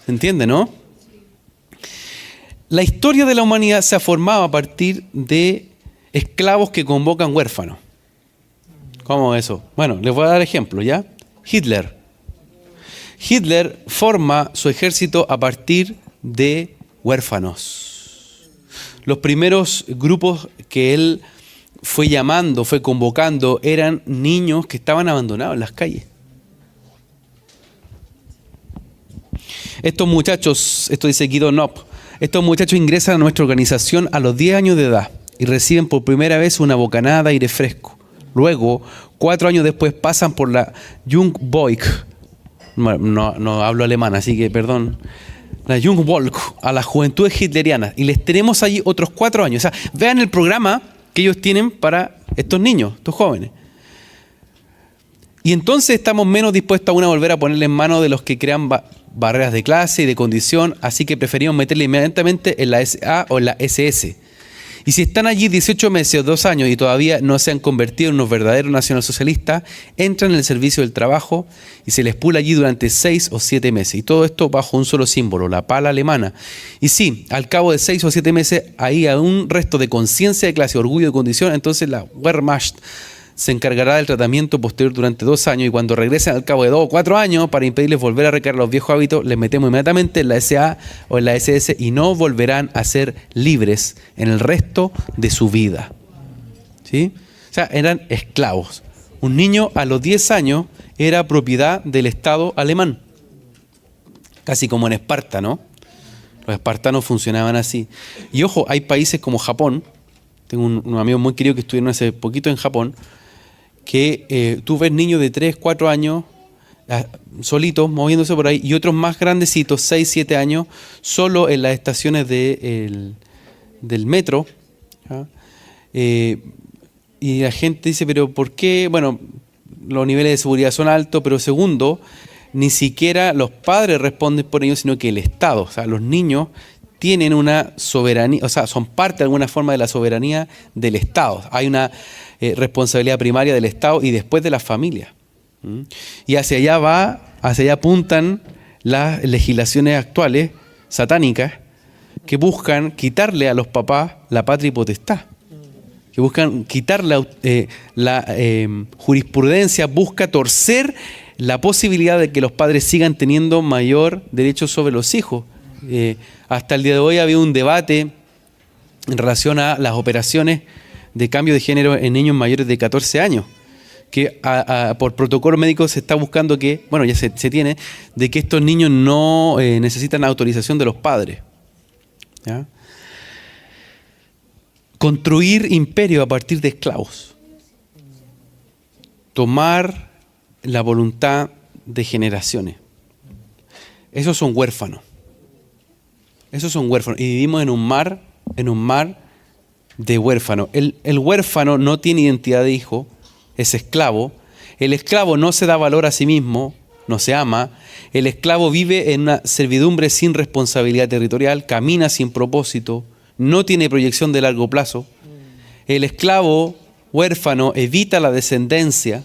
¿Se entiende, no? La historia de la humanidad se ha formado a partir de esclavos que convocan huérfanos. ¿Cómo eso? Bueno, les voy a dar ejemplo, ¿ya? Hitler. Hitler forma su ejército a partir de huérfanos. Los primeros grupos que él fue llamando, fue convocando, eran niños que estaban abandonados en las calles. Estos muchachos, esto dice Guido Knopp, estos muchachos ingresan a nuestra organización a los 10 años de edad y reciben por primera vez una bocanada de aire fresco. Luego, 4 años después, pasan por la Jungvolk. No hablo alemán, así que perdón. La Jungvolk, a las juventudes hitlerianas. Y les tenemos allí otros 4 años. O sea, vean el programa que ellos tienen para estos niños, estos jóvenes. Y entonces estamos menos dispuestos aún a volver a ponerle en manos de los que crean barreras de clase y de condición, así que preferimos meterle inmediatamente en la SA o en la SS. Y si están allí 18 meses o 2 años y todavía no se han convertido en unos verdaderos nacionalsocialistas, entran en el servicio del trabajo y se les pula allí durante 6 o 7 meses. Y todo esto bajo un solo símbolo, la pala alemana. Y sí, al cabo de 6 o 7 meses, ahí hay un resto de conciencia de clase, orgullo de condición, entonces la Wehrmacht se encargará del tratamiento posterior durante 2 años y cuando regresen al cabo de 2 o 4 años para impedirles volver a recaer los viejos hábitos, les metemos inmediatamente en la SA o en la SS y no volverán a ser libres en el resto de su vida. ¿Sí? O sea, eran esclavos. Un niño a los 10 años era propiedad del Estado alemán. Casi como en Esparta, ¿no? Los espartanos funcionaban así. Y ojo, hay países como Japón. Tengo un amigo muy querido que estuvieron hace poquito en Japón, que tú ves niños de 3, 4 años solitos, moviéndose por ahí, y otros más grandecitos, 6, 7 años, solo en las estaciones del metro. Y la gente dice, pero ¿por qué? Bueno, los niveles de seguridad son altos, pero segundo, ni siquiera los padres responden por ellos, sino que el Estado. O sea, los niños tienen una soberanía, o sea, son parte de alguna forma de la soberanía del Estado. Hay una responsabilidad primaria del Estado y después de las familias. Y hacia allá apuntan las legislaciones actuales satánicas que buscan quitarle a los papás la patria y potestad. Que buscan quitarle la jurisprudencia, busca torcer la posibilidad de que los padres sigan teniendo mayor derecho sobre los hijos. Hasta el día de hoy había un debate en relación a las operaciones de cambio de género en niños mayores de 14 años, que por protocolo médico se está buscando que, bueno, ya se tiene, de que estos niños no necesitan autorización de los padres. ¿Ya? Construir imperio a partir de esclavos. Tomar la voluntad de generaciones. Esos son huérfanos. Esos son huérfanos. Y vivimos en un mar de huérfanos. El huérfano no tiene identidad de hijo, es esclavo. El esclavo no se da valor a sí mismo, no se ama. El esclavo vive en una servidumbre sin responsabilidad territorial, camina sin propósito, no tiene proyección de largo plazo. El esclavo huérfano evita la descendencia,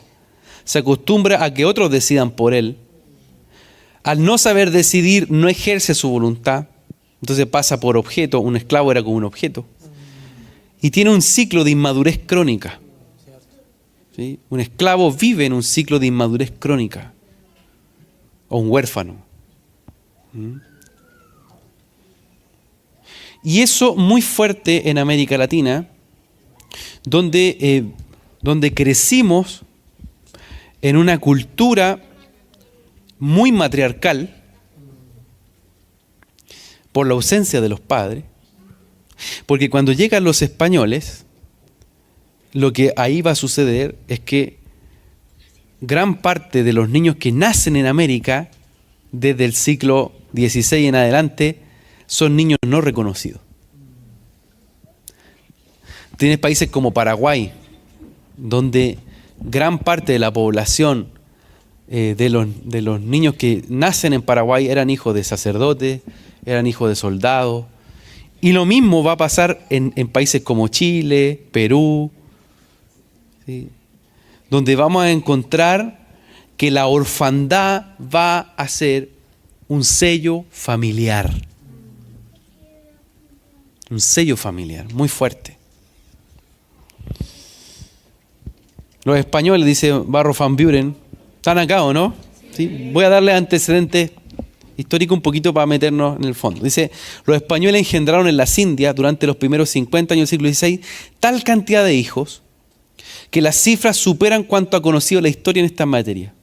se acostumbra a que otros decidan por él. Al no saber decidir, no ejerce su voluntad, entonces pasa por objeto. Un esclavo era como un objeto. Y tiene un ciclo de inmadurez crónica. ¿Sí? Un esclavo vive en un ciclo de inmadurez crónica. O un huérfano. Y eso muy fuerte en América Latina, donde crecimos en una cultura muy matriarcal por la ausencia de los padres, porque cuando llegan los españoles, lo que ahí va a suceder es que gran parte de los niños que nacen en América, desde el siglo XVI en adelante, son niños no reconocidos. Tienes países como Paraguay, donde gran parte de la población de los niños que nacen en Paraguay eran hijos de sacerdotes, eran hijos de soldados. Y lo mismo va a pasar en países como Chile, Perú, ¿sí? Donde vamos a encontrar que la orfandad va a ser un sello familiar. Un sello familiar muy fuerte. Los españoles, dice Barro van Buren, están acá, ¿o no? ¿Sí? Voy a darle antecedentes históricos un poquito para meternos en el fondo. Dice, los españoles engendraron en las Indias durante los primeros 50 años del siglo XVI tal cantidad de hijos que las cifras superan cuanto ha conocido la historia en esta materia.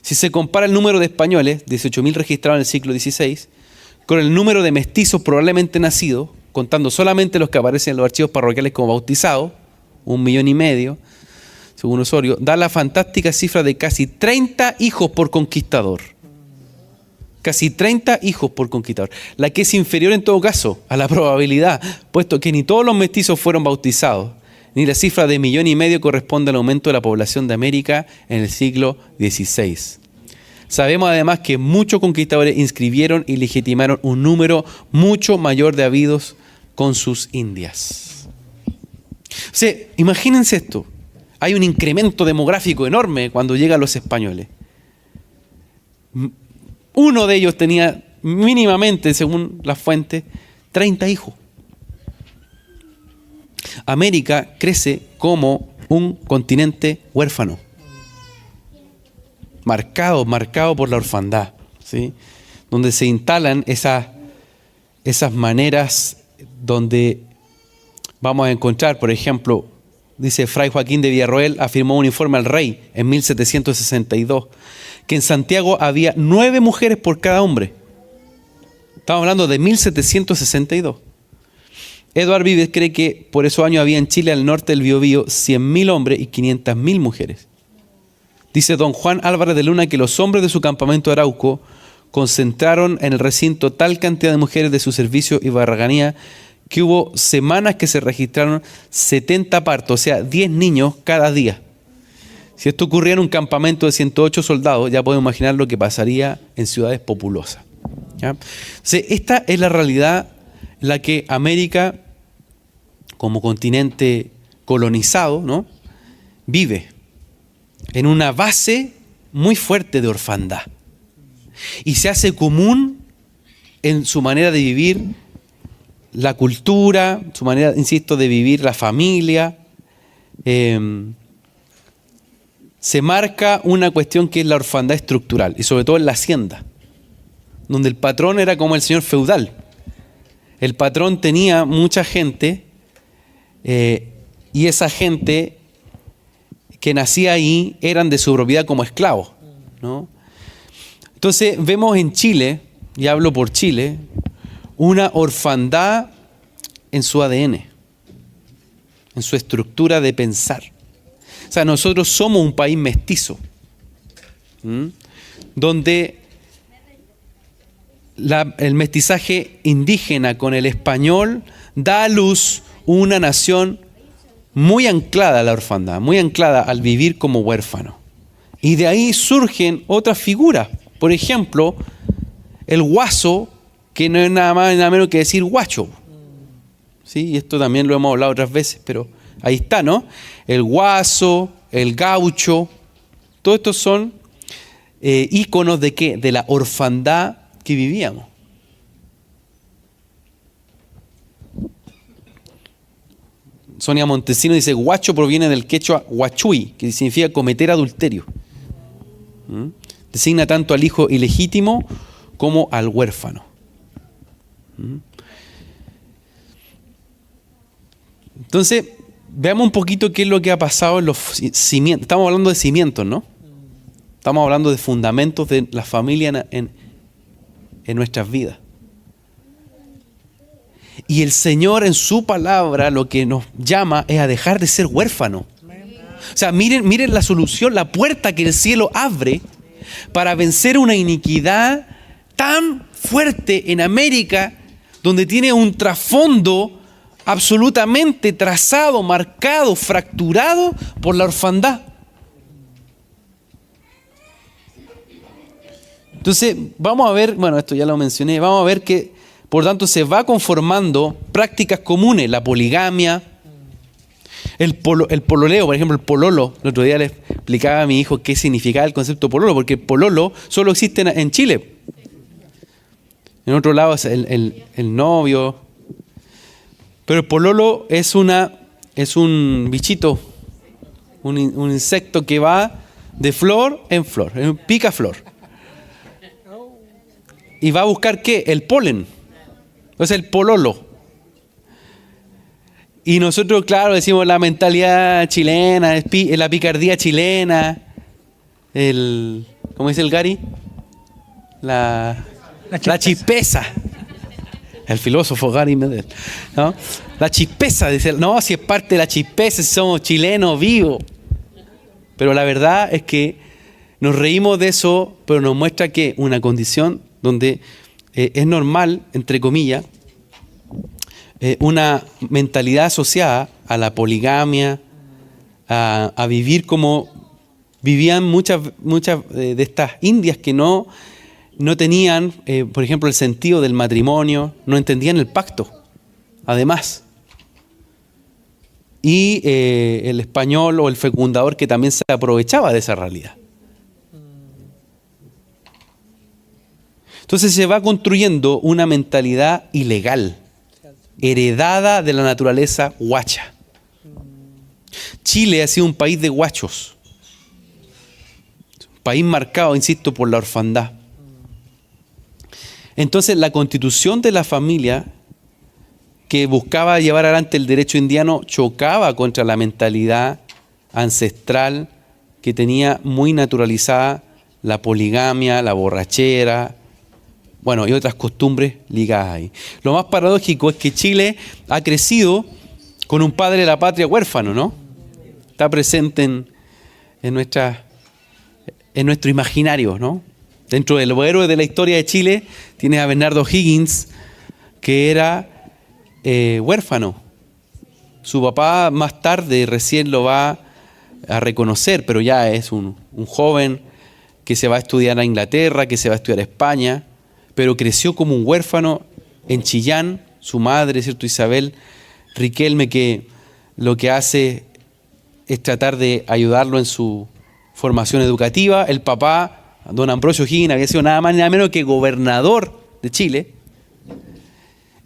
Si se compara el número de españoles, 18.000 registrados en el siglo XVI, con el número de mestizos probablemente nacidos, contando solamente los que aparecen en los archivos parroquiales como bautizados, 1,5 millones, según Osorio, da la fantástica cifra de casi 30 hijos por conquistador. Casi 30 hijos por conquistador. La que es inferior en todo caso a la probabilidad, puesto que ni todos los mestizos fueron bautizados, ni la cifra de 1,5 millones corresponde al aumento de la población de América en el siglo XVI. Sabemos además que muchos conquistadores inscribieron y legitimaron un número mucho mayor de habidos con sus indias. O sea, imagínense esto. Hay un incremento demográfico enorme cuando llegan los españoles. Uno de ellos tenía mínimamente, según las fuentes, 30 hijos. América crece como un continente huérfano. Marcado por la orfandad, ¿sí? Donde se instalan esas maneras donde vamos a encontrar, por ejemplo, dice Fray Joaquín de Villarroel, afirmó un informe al rey en 1762, que en Santiago había 9 mujeres por cada hombre. Estamos hablando de 1762. Eduard Vives cree que por esos años había en Chile, al norte del Biobío, 100.000 hombres y 500.000 mujeres. Dice don Juan Álvarez de Luna que los hombres de su campamento de Arauco concentraron en el recinto tal cantidad de mujeres de su servicio y barraganía que hubo semanas que se registraron 70 partos, o sea, 10 niños cada día. Si esto ocurría en un campamento de 108 soldados, ya podemos imaginar lo que pasaría en ciudades populosas. ¿Ya? Entonces, esta es la realidad la que América, como continente colonizado, ¿no?, vive en una base muy fuerte de orfandad. Y se hace común en su manera de vivir la cultura, su manera, insisto, de vivir la familia. Se marca una cuestión que es la orfandad estructural, y sobre todo en la hacienda, donde el patrón era como el señor feudal. El patrón tenía mucha gente, y esa gente que nacía ahí eran de su propiedad como esclavos, ¿no? Entonces vemos en Chile, y hablo por Chile, una orfandad en su ADN, en su estructura de pensar. O sea, nosotros somos un país mestizo, donde el mestizaje indígena con el español da a luz una nación muy anclada a la orfandad, muy anclada al vivir como huérfano. Y de ahí surgen otras figuras. Por ejemplo, el guaso, que no es nada más y nada menos que decir guacho. ¿Sí? Y esto también lo hemos hablado otras veces, pero ahí está, ¿no? El guaso, el gaucho, todos estos son íconos de ¿qué? De la orfandad que vivíamos. Sonia Montesino dice, guacho proviene del quechua huachuy, que significa cometer adulterio. Designa tanto al hijo ilegítimo como al huérfano. Entonces, veamos un poquito qué es lo que ha pasado en los cimientos. Estamos hablando de cimientos, ¿no? Estamos hablando de fundamentos de la familia en nuestras vidas. Y el Señor en su palabra lo que nos llama es a dejar de ser huérfanos. O sea, miren la solución, la puerta que el cielo abre para vencer una iniquidad tan fuerte en América, donde tiene un trasfondo absolutamente trazado, marcado, fracturado por la orfandad. Entonces, vamos a ver, bueno, esto ya lo mencioné, vamos a ver que, por tanto, se va conformando prácticas comunes, la poligamia, el pololeo, por ejemplo, el pololo. El otro día le explicaba a mi hijo qué significaba el concepto pololo, porque el pololo solo existe en Chile. En otro lado es el novio. Pero el pololo es un bichito, un insecto que va de flor en flor, es un picaflor. Y va a buscar ¿qué? El polen. Es el pololo. Y nosotros, claro, decimos la mentalidad chilena, la picardía chilena, ¿cómo dice el Gary? La chispeza. El filósofo Gary Medel, ¿no? La chispeza, dice, no, si es parte de la chispeza, si somos chilenos vivos. Pero la verdad es que nos reímos de eso, pero nos muestra que una condición donde es normal, entre comillas, una mentalidad asociada a la poligamia, a vivir como vivían muchas de estas indias que no tenían, por ejemplo, el sentido del matrimonio, no entendían el pacto, además. Y el español o el fecundador que también se aprovechaba de esa realidad. Entonces se va construyendo una mentalidad ilegal, heredada de la naturaleza guacha. Chile ha sido un país de guachos, un país marcado, insisto, por la orfandad. Entonces la constitución de la familia que buscaba llevar adelante el derecho indiano chocaba contra la mentalidad ancestral que tenía muy naturalizada la poligamia, la borrachera, bueno, y otras costumbres ligadas ahí. Lo más paradójico es que Chile ha crecido con un padre de la patria huérfano, ¿no? Está presente en nuestro imaginario, ¿no? Dentro de los héroes de la historia de Chile tienes a Bernardo Higgins, que era huérfano. Su papá más tarde recién lo va a reconocer, pero ya es un joven que se va a estudiar a Inglaterra, que se va a estudiar a España, pero creció como un huérfano en Chillán, su madre, ¿cierto? Isabel Riquelme, que lo que hace es tratar de ayudarlo en su formación educativa. El papá, don Ambrosio O'Higgins, había sido nada más ni nada menos que gobernador de Chile.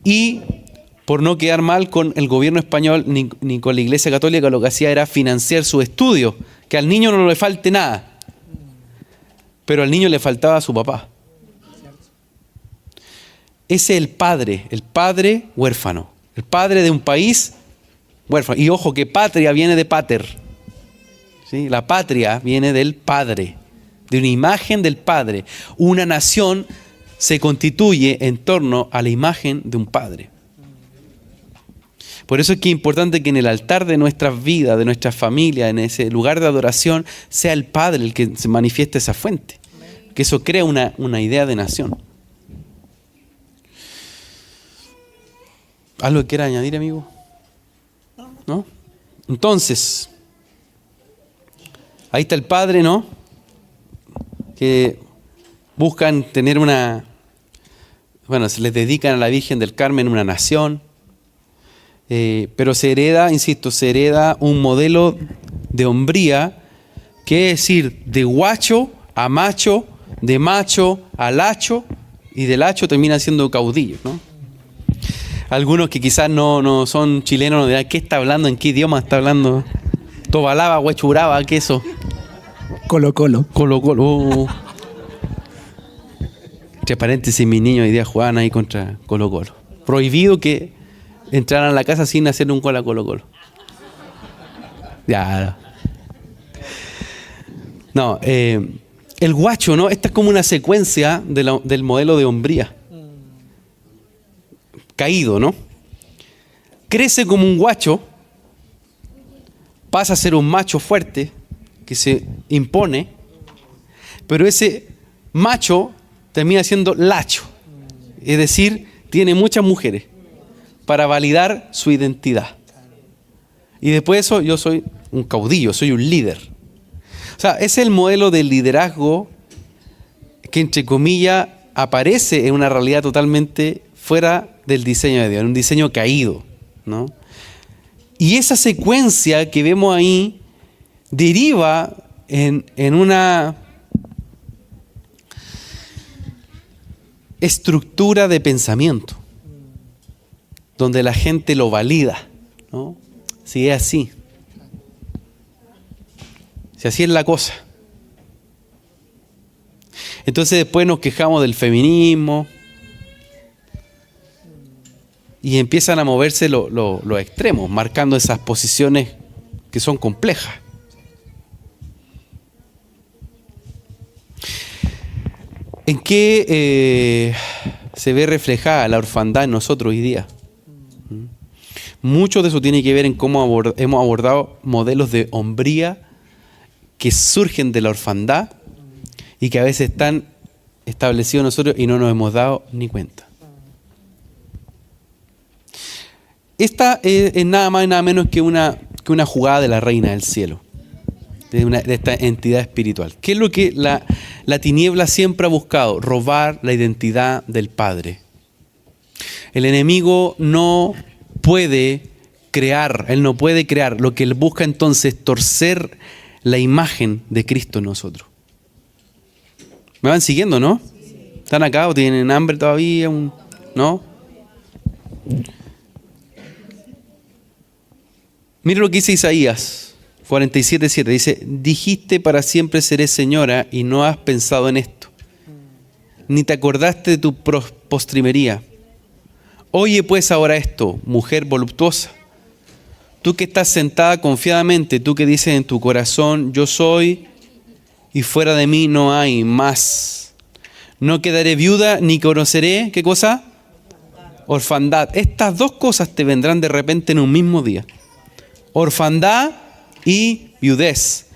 Y por no quedar mal con el gobierno español ni con la Iglesia Católica, lo que hacía era financiar sus estudios, que al niño no le falte nada. Pero al niño le faltaba a su papá. Ese es el padre huérfano, el padre de un país huérfano. Y ojo que patria viene de pater, ¿sí? La patria viene del padre, de una imagen del padre. Una nación se constituye en torno a la imagen de un padre. Por eso es que es importante que en el altar de nuestras vidas, de nuestra familia, en ese lugar de adoración, sea el Padre el que se manifieste esa fuente. Que eso crea una idea de nación. ¿Algo que quiera añadir, amigo? ¿No? Entonces, ahí está el Padre, ¿no? Que buscan tener se les dedican a la Virgen del Carmen una nación. Pero se hereda un modelo de hombría, que es decir, de guacho a macho, de macho a lacho, y del lacho termina siendo caudillo, ¿no? Algunos que quizás no son chilenos nos dirán, ¿qué está hablando? ¿En qué idioma está hablando? Tobalaba, huechuraba, ¿qué es eso? Colo Colo. Colo Colo. Entre paréntesis, mis niños hoy día jugaban ahí contra Colo Colo. Prohibido que entraran a la casa sin hacer un gol a Colo Colo. Ya. No, el guacho, ¿no? Esta es como una secuencia del modelo de hombría. Caído, ¿no? Crece como un guacho, pasa a ser un macho fuerte que se impone, pero ese macho termina siendo lacho, es decir, tiene muchas mujeres para validar su identidad. Y después de eso, yo soy un caudillo, soy un líder. O sea, ese es el modelo de liderazgo que, entre comillas, aparece en una realidad totalmente fuera del diseño de Dios, en un diseño caído, ¿no? Y esa secuencia que vemos ahí deriva en una estructura de pensamiento, donde la gente lo valida, ¿no? Si es así. Si así es la cosa. Entonces después nos quejamos del feminismo y empiezan a moverse los extremos, marcando esas posiciones que son complejas. ¿En qué se ve reflejada la orfandad en nosotros hoy día? Mucho de eso tiene que ver en cómo hemos abordado modelos de hombría que surgen de la orfandad y que a veces están establecidos nosotros y no nos hemos dado ni cuenta. Esta es nada más y nada menos que una jugada de la reina del cielo, de esta entidad espiritual. ¿Qué es lo que la tiniebla siempre ha buscado? Robar la identidad del Padre. El enemigo no puede crear, él no puede crear. Lo que él busca entonces es torcer la imagen de Cristo en nosotros. ¿Me van siguiendo, no? ¿Están acá o tienen hambre todavía? ¿No? Mira lo que dice Isaías 47:7. Dice, dijiste para siempre seré señora y no has pensado en esto. Ni te acordaste de tu postrimería. Oye pues ahora esto, mujer voluptuosa. Tú que estás sentada confiadamente, tú que dices en tu corazón, yo soy y fuera de mí no hay más. No quedaré viuda ni conoceré, ¿qué cosa? Orfandad. Estas dos cosas te vendrán de repente en un mismo día. Orfandad y viudez.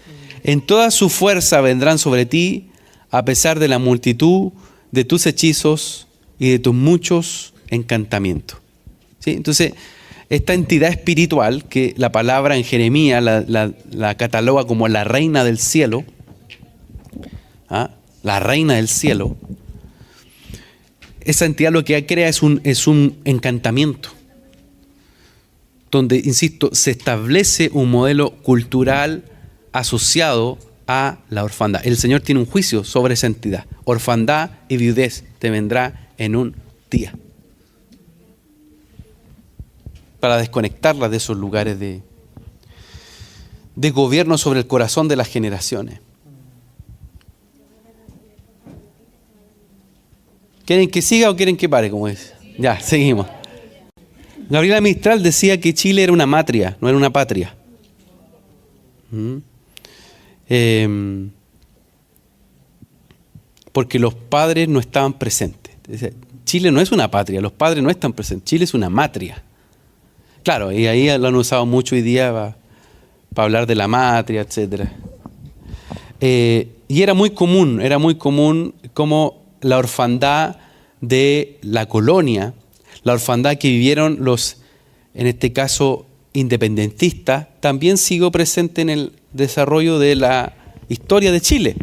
En toda su fuerza vendrán sobre ti, a pesar de la multitud de tus hechizos y de tus muchos encantamientos. ¿Sí? Entonces, esta entidad espiritual, que la palabra en Jeremías la cataloga como la reina del cielo, ¿ah? La reina del cielo, esa entidad lo que crea es un encantamiento, donde, insisto, se establece un modelo cultural asociado a la orfandad. El Señor tiene un juicio sobre esa entidad. Orfandad y viudez te vendrá en un día, para desconectarla de esos lugares de gobierno sobre el corazón de las generaciones. ¿Quieren que siga o quieren que pare, como dice? Ya, seguimos. Gabriela Mistral decía que Chile era una matria, no era una patria. Porque los padres no estaban presentes. Chile no es una patria, los padres no están presentes. Chile es una matria. Claro, y ahí lo han usado mucho hoy día para hablar de la matria, etc. Y era muy común como la orfandad de la colonia, la orfandad que vivieron los, en este caso, independentistas, también siguió presente en el desarrollo de la historia de Chile.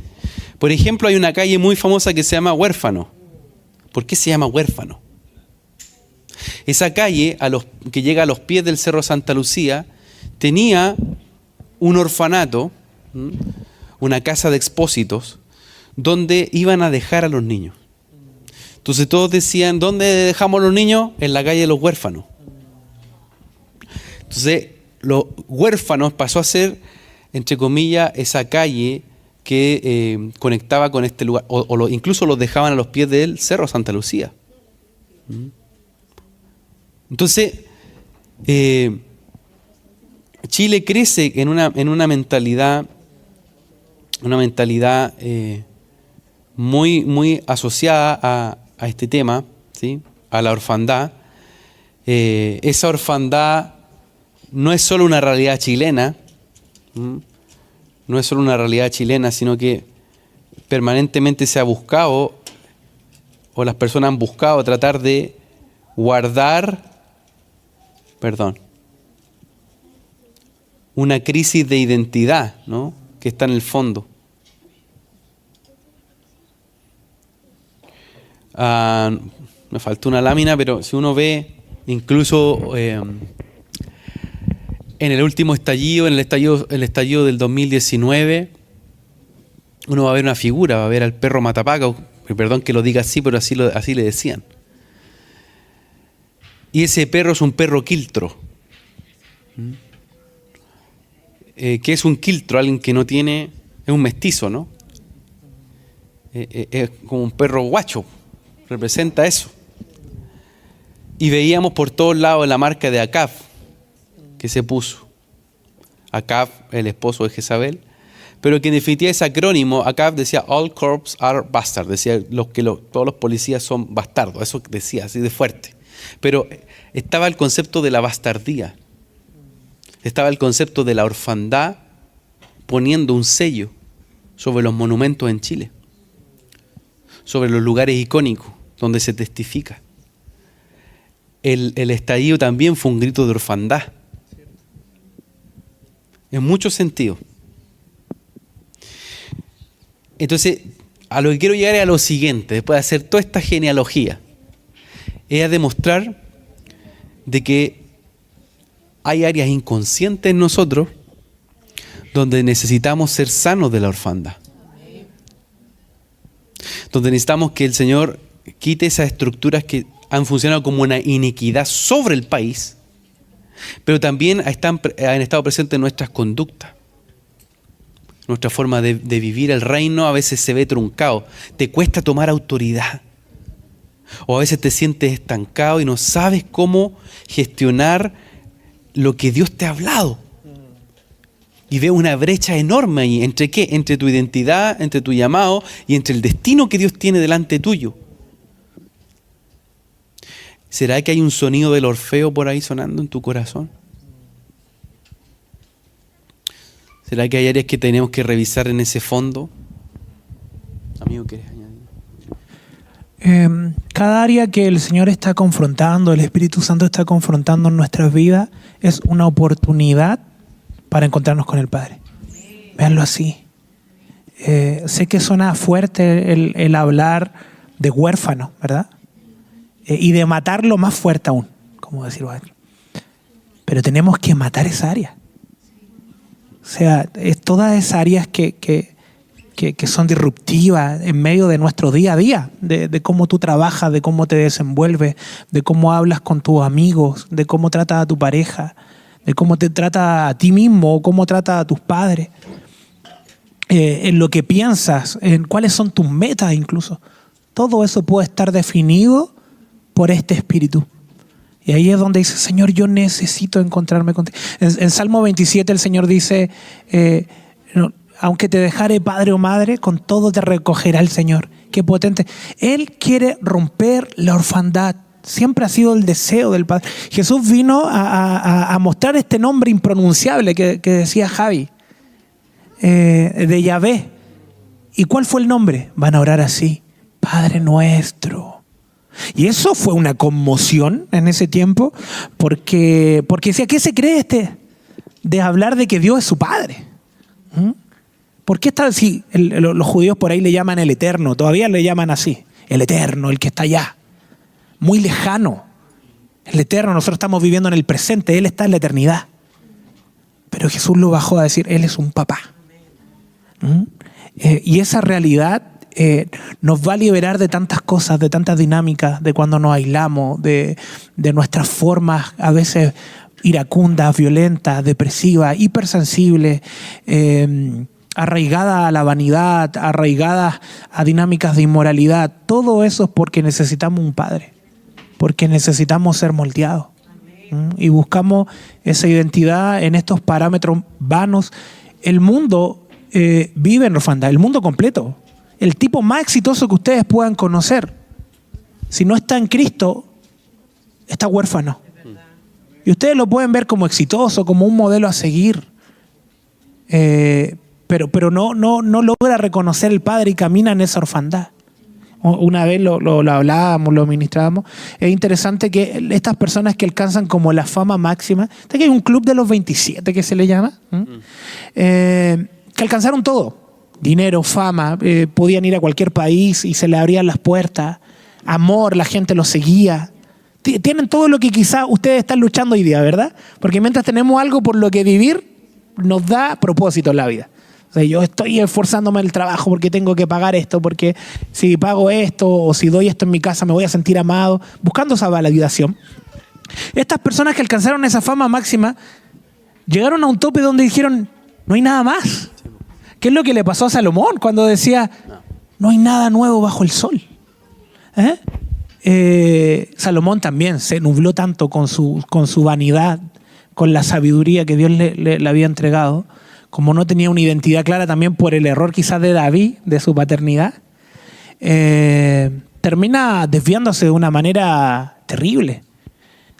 Por ejemplo, hay una calle muy famosa que se llama Huérfano. ¿Por qué se llama Huérfano? Esa calle, que llega a los pies del Cerro Santa Lucía, tenía un orfanato, una casa de expósitos, donde iban a dejar a los niños. Entonces todos decían, ¿dónde dejamos a los niños? En la calle de los huérfanos. Entonces, los huérfanos pasó a ser, entre comillas, esa calle que conectaba con este lugar, incluso los dejaban a los pies del Cerro Santa Lucía. Entonces, Chile crece en una mentalidad muy, muy asociada a este tema, ¿sí? A la orfandad. Esa orfandad no es solo una realidad chilena, sino que permanentemente se ha buscado, o las personas han buscado tratar de guardar, una crisis de identidad, ¿no? Que está en el fondo. Me faltó una lámina, pero si uno ve incluso en el último estallido, el estallido del 2019, uno va a ver una figura, va a ver al perro Matapaca, perdón que lo diga así, pero así le decían. Y ese perro es un perro quiltro. ¿Qué es un quiltro? Alguien que no tiene, es un mestizo, ¿no? Es como un perro guacho, representa eso. Y veíamos por todos lados la marca de Acab que se puso. Acab, el esposo de Jezabel, pero que en definitiva ese acrónimo, Acab decía all corps are bastards, decía todos los policías son bastardos, eso decía así de fuerte. Pero estaba el concepto de la bastardía, estaba el concepto de la orfandad poniendo un sello sobre los monumentos en Chile, sobre los lugares icónicos donde se testifica. El estallido también fue un grito de orfandad, en muchos sentidos. Entonces, a lo que quiero llegar es a lo siguiente, después de hacer toda esta genealogía, es a demostrar de que hay áreas inconscientes en nosotros donde necesitamos ser sanos de la orfandad. Donde necesitamos que el Señor quite esas estructuras que han funcionado como una iniquidad sobre el país, pero también han estado presentes en nuestras conductas. Nuestra forma de vivir el reino a veces se ve truncado. Te cuesta tomar autoridad. O a veces te sientes estancado y no sabes cómo gestionar lo que Dios te ha hablado. Y veo una brecha enorme ahí. ¿Entre qué? Entre tu identidad, entre tu llamado y entre el destino que Dios tiene delante tuyo. ¿Será que hay un sonido del Orfeo por ahí sonando en tu corazón? ¿Será que hay áreas que tenemos que revisar en ese fondo? Amigo, ¿quieres añadir? Cada área que el Señor está confrontando, el Espíritu Santo está confrontando en nuestras vidas, es una oportunidad para encontrarnos con el Padre. Véanlo así. Sé que suena fuerte el hablar de huérfano, ¿verdad? y de matarlo más fuerte aún, como decirlo así. Pero tenemos que matar esa área. O sea, es todas esas áreas que son disruptivas en medio de nuestro día a día, de cómo tú trabajas, de cómo te desenvuelves, de cómo hablas con tus amigos, de cómo tratas a tu pareja, de cómo te trata a ti mismo o cómo tratas a tus padres, en lo que piensas, en cuáles son tus metas incluso. Todo eso puede estar definido por este espíritu. Y ahí es donde dice, Señor, yo necesito encontrarme contigo. En Salmo 27 el Señor dice, aunque te dejare padre o madre, con todo te recogerá el Señor. Qué potente. Él quiere romper la orfandad. Siempre ha sido el deseo del Padre. Jesús vino a mostrar este nombre impronunciable que decía Javi, de Yahvé. ¿Y cuál fue el nombre? Van a orar así, Padre nuestro. Y eso fue una conmoción en ese tiempo, porque decía, ¿qué se cree de hablar de que Dios es su Padre? ¿Por qué está así? Los judíos por ahí le llaman el Eterno, todavía le llaman así, el Eterno, el que está allá, muy lejano. El Eterno, nosotros estamos viviendo en el presente, Él está en la eternidad. Pero Jesús lo bajó a decir, Él es un papá. Y esa realidad nos va a liberar de tantas cosas, de tantas dinámicas, de cuando nos aislamos, de nuestras formas a veces iracundas, violentas, depresivas, hipersensibles, arraigadas a la vanidad, arraigadas a dinámicas de inmoralidad. Todo eso es porque necesitamos un Padre, porque necesitamos ser moldeados. Y buscamos esa identidad en estos parámetros vanos. El mundo vive en orfandad, el mundo completo. El tipo más exitoso que ustedes puedan conocer, si no está en Cristo, está huérfano. Y ustedes lo pueden ver como exitoso, como un modelo a seguir. Pero no logra reconocer el Padre y camina en esa orfandad. Una vez lo hablábamos, lo ministrábamos. Es interesante que estas personas que alcanzan como la fama máxima, que hay un club de los 27 que se le llama, que alcanzaron todo. Dinero, fama, podían ir a cualquier país y se le abrían las puertas. Amor, la gente los seguía. Tienen todo lo que quizá ustedes están luchando hoy día, ¿verdad? Porque mientras tenemos algo por lo que vivir, nos da propósito en la vida. O sea, yo estoy esforzándome en el trabajo porque tengo que pagar esto, porque si pago esto o si doy esto en mi casa me voy a sentir amado, buscando esa validación. Estas personas que alcanzaron esa fama máxima llegaron a un tope donde dijeron, no hay nada más. ¿Qué es lo que le pasó a Salomón cuando decía, no hay nada nuevo bajo el sol? Salomón también se nubló tanto con su vanidad, con la sabiduría que Dios le había entregado, como no tenía una identidad clara también por el error quizás de David, de su paternidad, termina desviándose de una manera terrible.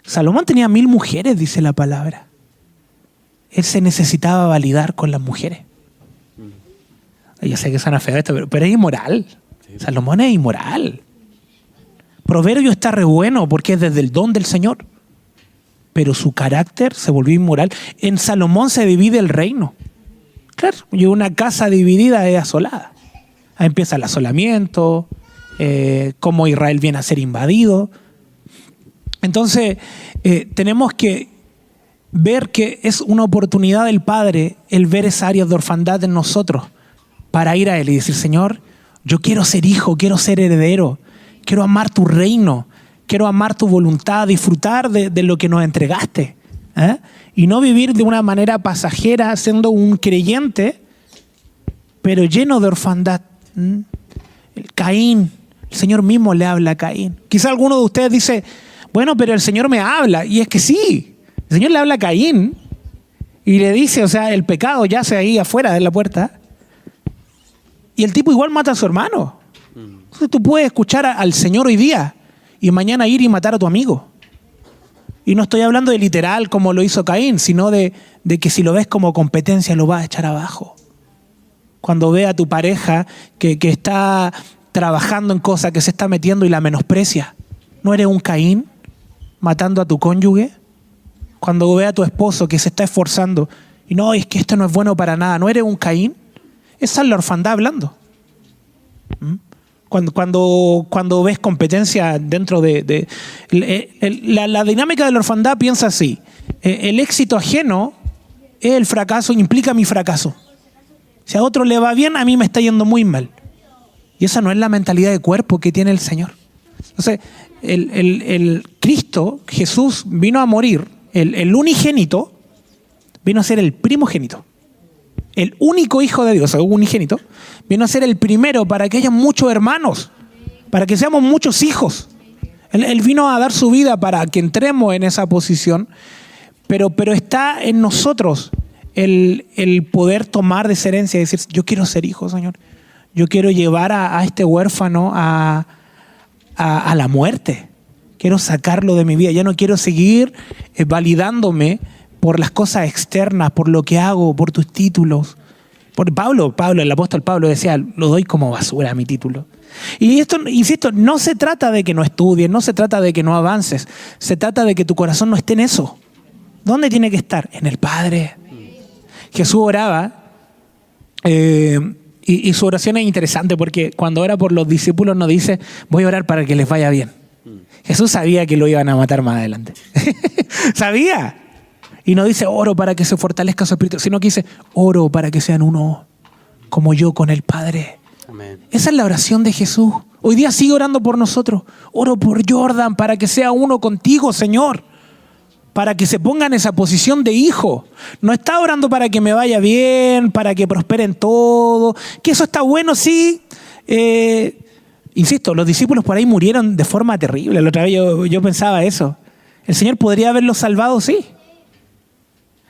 Salomón tenía 1000 mujeres, dice la palabra. Él se necesitaba validar con las mujeres. Yo sé que suena feo esto, pero es inmoral. Salomón es inmoral. Proverbio está re bueno porque es desde el don del Señor. Pero su carácter se volvió inmoral. En Salomón se divide el reino. Claro, y una casa dividida es asolada. Ahí empieza el asolamiento, cómo Israel viene a ser invadido. Entonces, tenemos que ver que es una oportunidad del Padre el ver esa área de orfandad en nosotros para ir a Él y decir, Señor, yo quiero ser hijo, quiero ser heredero, quiero amar tu reino, quiero amar tu voluntad, disfrutar de lo que nos entregaste. Y no vivir de una manera pasajera siendo un creyente, pero lleno de orfandad. Caín, el Señor mismo le habla a Caín. Quizá alguno de ustedes dice, bueno, pero el Señor me habla. Y es que sí, el Señor le habla a Caín y le dice, o sea, el pecado yace ahí afuera de la puerta. Y el tipo igual mata a su hermano. Entonces tú puedes escuchar al Señor hoy día y mañana ir y matar a tu amigo. Y no estoy hablando de literal como lo hizo Caín, sino de que si lo ves como competencia lo vas a echar abajo. Cuando ve a tu pareja que está trabajando en cosas, que se está metiendo y la menosprecia, ¿no eres un Caín matando a tu cónyuge? Cuando ve a tu esposo que se está esforzando y no, es que esto no es bueno para nada, ¿no eres un Caín? Esa es la orfandad hablando. Cuando ves competencia dentro la dinámica de la orfandad piensa así: el éxito ajeno es el fracaso, implica mi fracaso. Si a otro le va bien, a mí me está yendo muy mal. Y esa no es la mentalidad de cuerpo que tiene el Señor. Entonces, el Cristo, Jesús, vino a morir, el unigénito, vino a ser el primogénito. El único hijo de Dios, el unigénito, vino a ser el primero para que haya muchos hermanos, para que seamos muchos hijos. Él vino a dar su vida para que entremos en esa posición, pero está en nosotros el poder tomar de esa herencia y decir: yo quiero ser hijo, Señor. Yo quiero llevar a este huérfano a la muerte. Quiero sacarlo de mi vida. Ya no quiero seguir validándome por las cosas externas, por lo que hago, por tus títulos. Por Pablo, el apóstol Pablo decía: lo doy como basura a mi título. Y esto, insisto, no se trata de que no estudies, no se trata de que no avances, se trata de que tu corazón no esté en eso. ¿Dónde tiene que estar? En el Padre. Jesús oraba, y su oración es interesante porque cuando ora por los discípulos no dice: voy a orar para que les vaya bien. Jesús sabía que lo iban a matar más adelante. Sabía. Y no dice: oro para que se fortalezca su espíritu, sino que dice: oro para que sean uno como yo con el Padre. Amén. Esa es la oración de Jesús. Hoy día sigue orando por nosotros. Oro por Jordan para que sea uno contigo, Señor. Para que se ponga en esa posición de hijo. No está orando para que me vaya bien, para que prospere en todo. Que eso está bueno, sí. Insisto, los discípulos por ahí murieron de forma terrible. La otra vez yo pensaba eso. El Señor podría haberlos salvado, sí.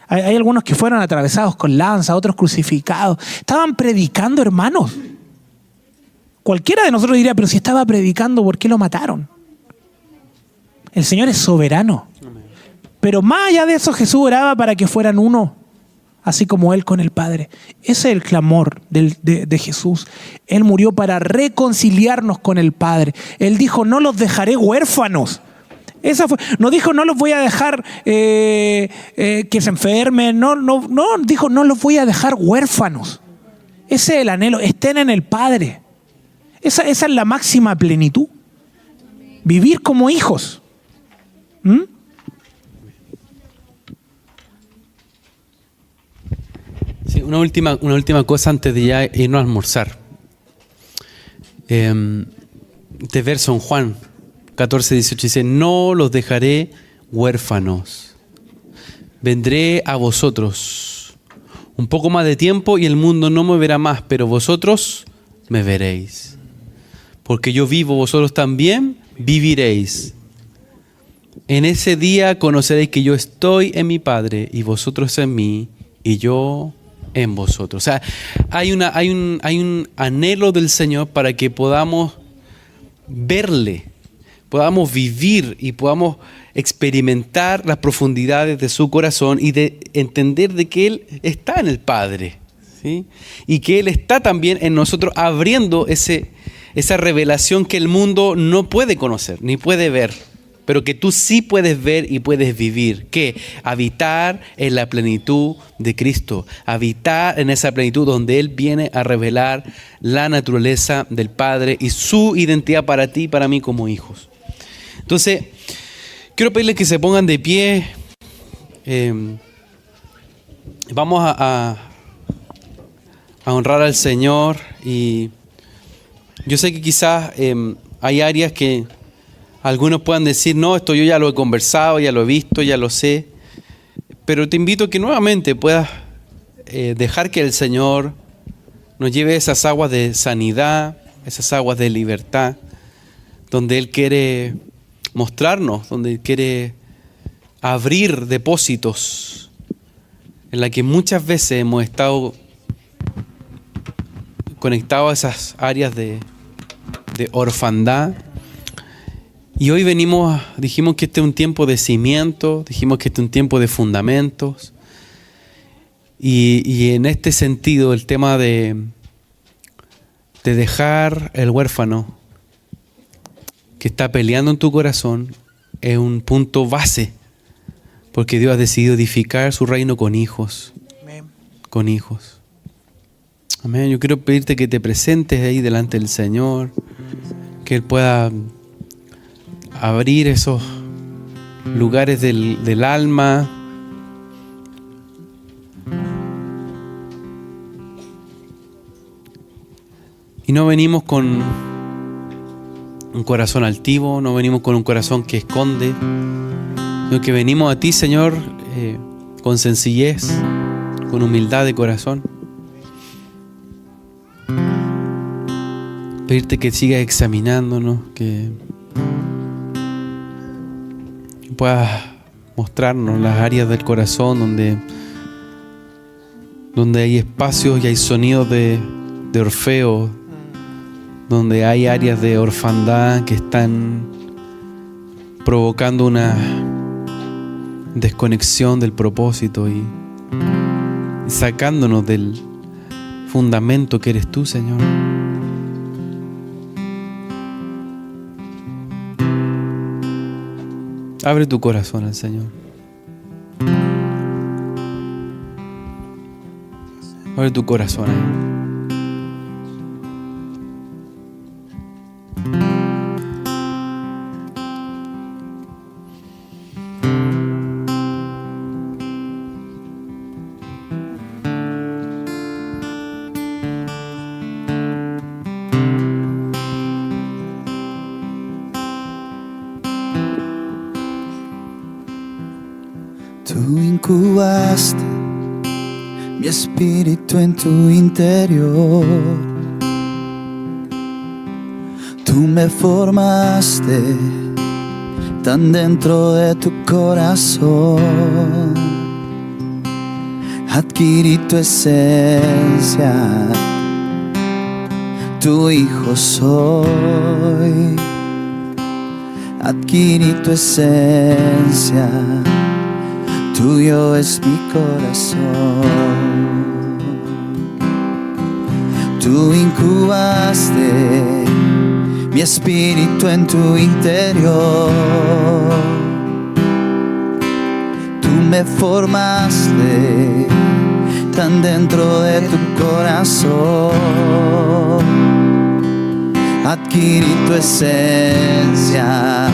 Hay algunos que fueron atravesados con lanza, otros crucificados. Estaban predicando, hermanos. Cualquiera de nosotros diría: pero si estaba predicando, ¿por qué lo mataron? El Señor es soberano. Pero más allá de eso, Jesús oraba para que fueran uno, así como Él con el Padre. Ese es el clamor de Jesús. Él murió para reconciliarnos con el Padre. Él dijo: no los dejaré huérfanos. No dijo: no los voy a dejar que se enfermen. No, dijo: no los voy a dejar huérfanos. Ese es el anhelo. Estén en el Padre. Esa es la máxima plenitud. Vivir como hijos. Sí, una última cosa antes de ya irnos a almorzar. Este verso en Juan 14, 18 dice: no los dejaré huérfanos. Vendré a vosotros. Un poco más de tiempo y el mundo no me verá más, pero vosotros me veréis. Porque yo vivo, vosotros también viviréis. En ese día conoceréis que yo estoy en mi Padre y vosotros en mí y yo en vosotros. O sea, hay un anhelo del Señor para que podamos verle, podamos vivir y podamos experimentar las profundidades de su corazón y de entender de que Él está en el Padre, ¿sí? Y que Él está también en nosotros abriendo esa revelación que el mundo no puede conocer ni puede ver, pero que tú sí puedes ver y puedes vivir. ¿Qué? Habitar en la plenitud de Cristo. Habitar en esa plenitud donde Él viene a revelar la naturaleza del Padre y su identidad para ti y para mí como hijos. Entonces, quiero pedirles que se pongan de pie. Vamos a honrar al Señor. Y yo sé que quizás hay áreas que algunos puedan decir: no, esto yo ya lo he conversado, ya lo he visto, ya lo sé. Pero te invito a que nuevamente puedas dejar que el Señor nos lleve esas aguas de sanidad, esas aguas de libertad, donde Él quiere mostrarnos, donde Él quiere abrir depósitos en la que muchas veces hemos estado conectados a esas áreas de orfandad. Y hoy dijimos que este es un tiempo de cimiento, dijimos que este es un tiempo de fundamentos. Y en este sentido, el tema de dejar el huérfano que está peleando en tu corazón es un punto base, porque Dios ha decidido edificar su reino con hijos. Amén. Con hijos. Amén. Yo quiero pedirte que te presentes ahí delante del Señor, que Él pueda abrir esos lugares del alma. Y no venimos con un corazón altivo, no venimos con un corazón que esconde, sino que venimos a ti, Señor, con sencillez, con humildad de corazón. Pedirte que sigas examinándonos, que puedas mostrarnos las áreas del corazón donde hay espacios y hay sonidos de Orfeo, donde hay áreas de orfandad que están provocando una desconexión del propósito y sacándonos del fundamento que eres tú, Señor. Abre tu corazón al Señor. Abre tu corazón a Él. Tú incubaste mi espíritu en tu interior. Tú me formaste tan dentro de tu corazón. Adquirí tu esencia, tu hijo soy. Adquirí tu esencia, tuyo es mi corazón. Tú incubaste mi espíritu en tu interior. Tú me formaste tan dentro de tu corazón. Adquirí tu esencia,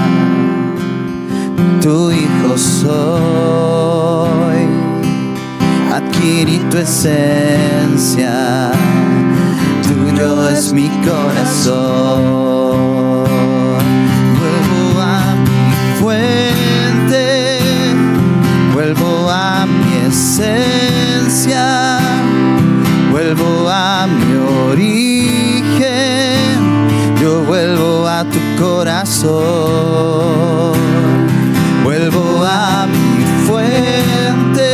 tu hijo soy. Adquirí tu esencia, tuyo es mi corazón. Vuelvo a mi fuente, vuelvo a mi esencia, vuelvo a mi origen, yo vuelvo a tu corazón. Vuelvo a mi fuente,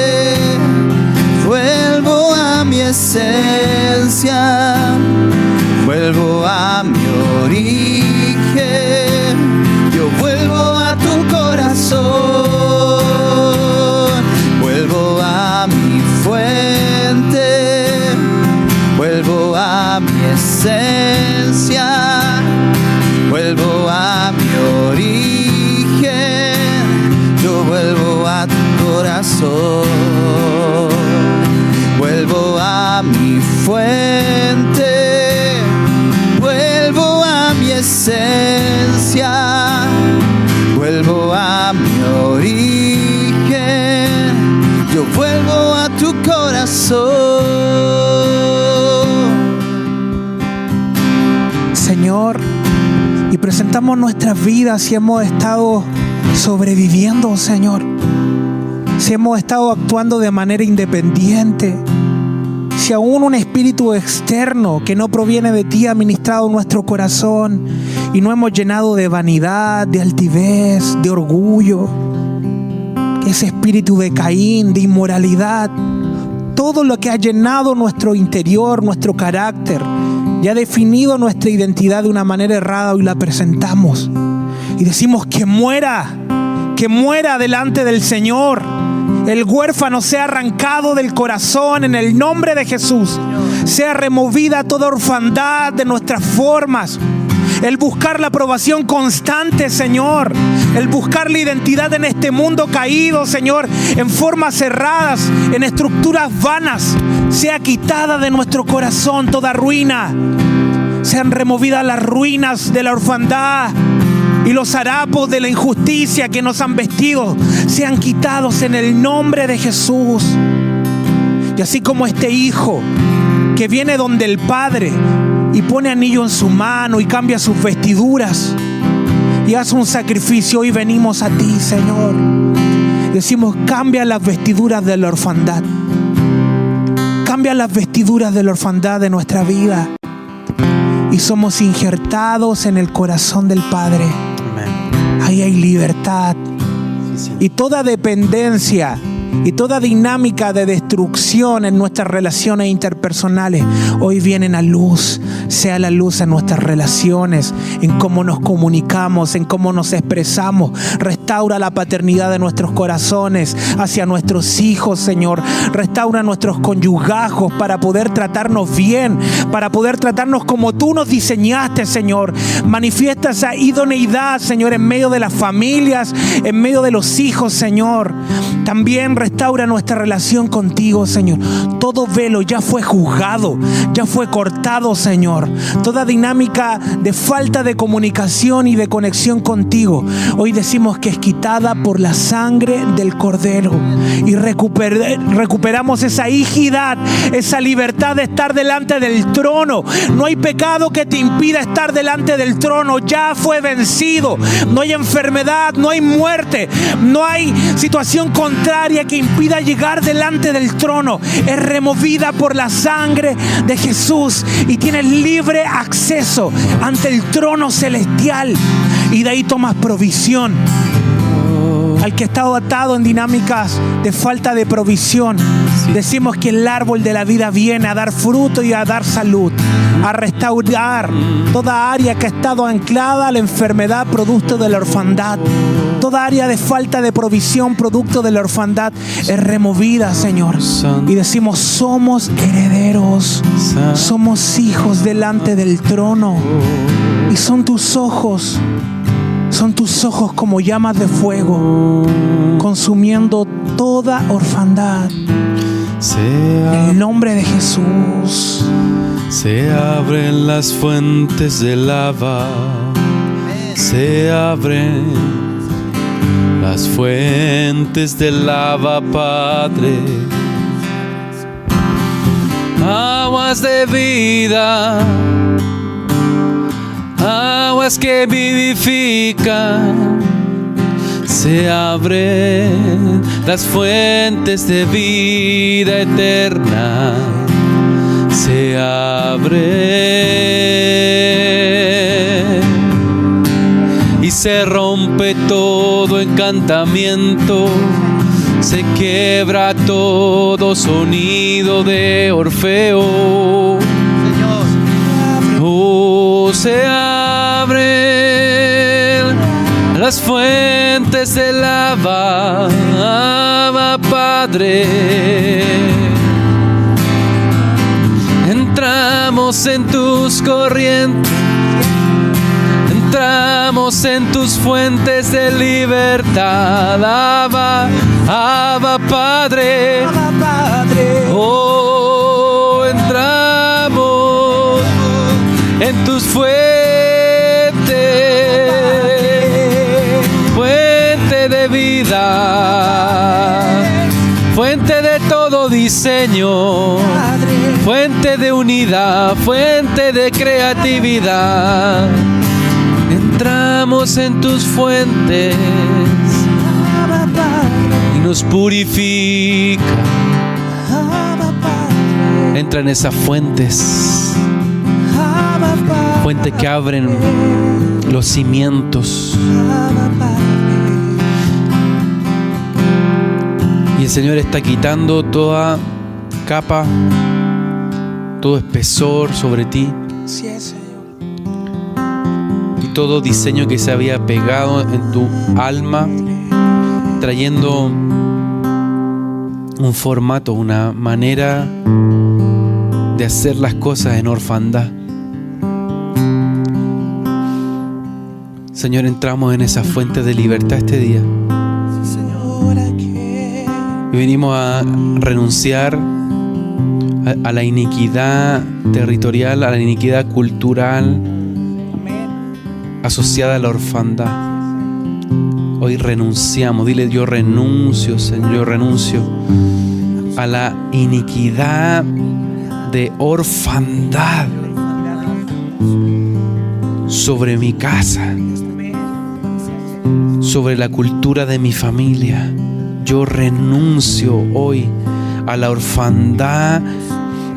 vuelvo a mi esencia, vuelvo a mi origen, yo vuelvo a tu corazón. Vuelvo a mi fuente, vuelvo a mi esencia, vuelvo a mi origen, yo vuelvo a tu corazón. Vuelvo a mi fuente, vuelvo a mi esencia, vuelvo a mi origen, yo vuelvo a tu corazón. Señor, y presentamos nuestras vidas si hemos estado sobreviviendo, Señor, si hemos estado actuando de manera independiente, si aún un espíritu externo que no proviene de ti ha ministrado nuestro corazón y no hemos llenado de vanidad, de altivez, de orgullo, ese espíritu de Caín, de inmoralidad, todo lo que ha llenado nuestro interior, nuestro carácter, y ha definido nuestra identidad de una manera errada, hoy la presentamos y decimos que muera delante del Señor. El huérfano sea arrancado del corazón en el nombre de Jesús. Sea removida toda orfandad de nuestras formas. el buscar la aprobación constante, Señor, el buscar la identidad en este mundo caído, Señor, en formas cerradas, en estructuras vanas, sea quitada de nuestro corazón toda ruina. Sean removidas las ruinas de la orfandad y los harapos de la injusticia que nos han vestido, sean quitados en el nombre de Jesús. Y así como este hijo que viene donde el Padre y pone anillo en su mano y cambia sus vestiduras y hace un sacrificio, hoy venimos a ti, Señor. Decimos, cambia las vestiduras de la orfandad. Cambia las vestiduras de la orfandad de nuestra vida. Y somos injertados en el corazón del Padre. Amén. Ahí hay libertad. Y toda dependencia y toda dinámica de destrucción en nuestras relaciones interpersonales hoy vienen a luz. Sea la luz en nuestras relaciones, en cómo nos comunicamos, en cómo nos expresamos. Restaura la paternidad de nuestros corazones hacia nuestros hijos, Señor. Restaura nuestros conyugajos para poder tratarnos bien, para poder tratarnos como tú nos diseñaste, Señor. Manifiesta esa idoneidad, Señor, en medio de las familias, en medio de los hijos, Señor. También restaura nuestra relación contigo, Señor. Todo velo ya fue juzgado, ya fue cortado, Señor. Toda dinámica de falta de comunicación y de conexión contigo, hoy decimos que es quitada por la sangre del Cordero. Y recuperamos esa hijidad, esa libertad de estar delante del trono. No hay pecado que te impida estar delante del trono. Ya fue vencido. No hay enfermedad, no hay muerte, no hay situación contraria que impida llegar delante del trono. Es removida por la sangre de Jesús y tienes libre acceso ante el trono celestial. Y de ahí tomas provisión. Al que está atado en dinámicas de falta de provisión, decimos que el árbol de la vida viene a dar fruto y a dar salud, a restaurar toda área que ha estado anclada a la enfermedad producto de la orfandad. Toda área de falta de provisión producto de la orfandad es removida, Señor. Y decimos, somos herederos, somos hijos delante del trono. Y son tus ojos como llamas de fuego, consumiendo toda orfandad. En el nombre de Jesús. Se abren las fuentes de lava, se abren las fuentes de lava, Padre. Aguas de vida, aguas que vivifican, se abren las fuentes de vida eterna, se abren y se rompe todo encantamiento, se quiebra todo sonido de Orfeo. Se abren las fuentes de lava, Padre. Entramos en tus corrientes, entramos en tus fuentes de libertad, Abba, Padre. Oh, entramos en tus fuentes, fuente de vida, fuente de todo diseño, fuente de unidad, fuente de creatividad. Entramos en tus fuentes y nos purifica. Entra en esas fuentes, fuentes que abren los cimientos. Y el Señor está quitando toda capa, todo espesor sobre ti. Sí, Señor. Y todo diseño que se había pegado en tu alma, trayendo un formato, una manera de hacer las cosas en orfandad. Señor, entramos en esa fuente de libertad este día. Y venimos a renunciar a la iniquidad territorial, a la iniquidad cultural asociada a la orfandad. Hoy renunciamos. Dile: yo renuncio, Señor, yo renuncio a la iniquidad de orfandad sobre mi casa, sobre la cultura de mi familia. Yo renuncio hoy a la orfandad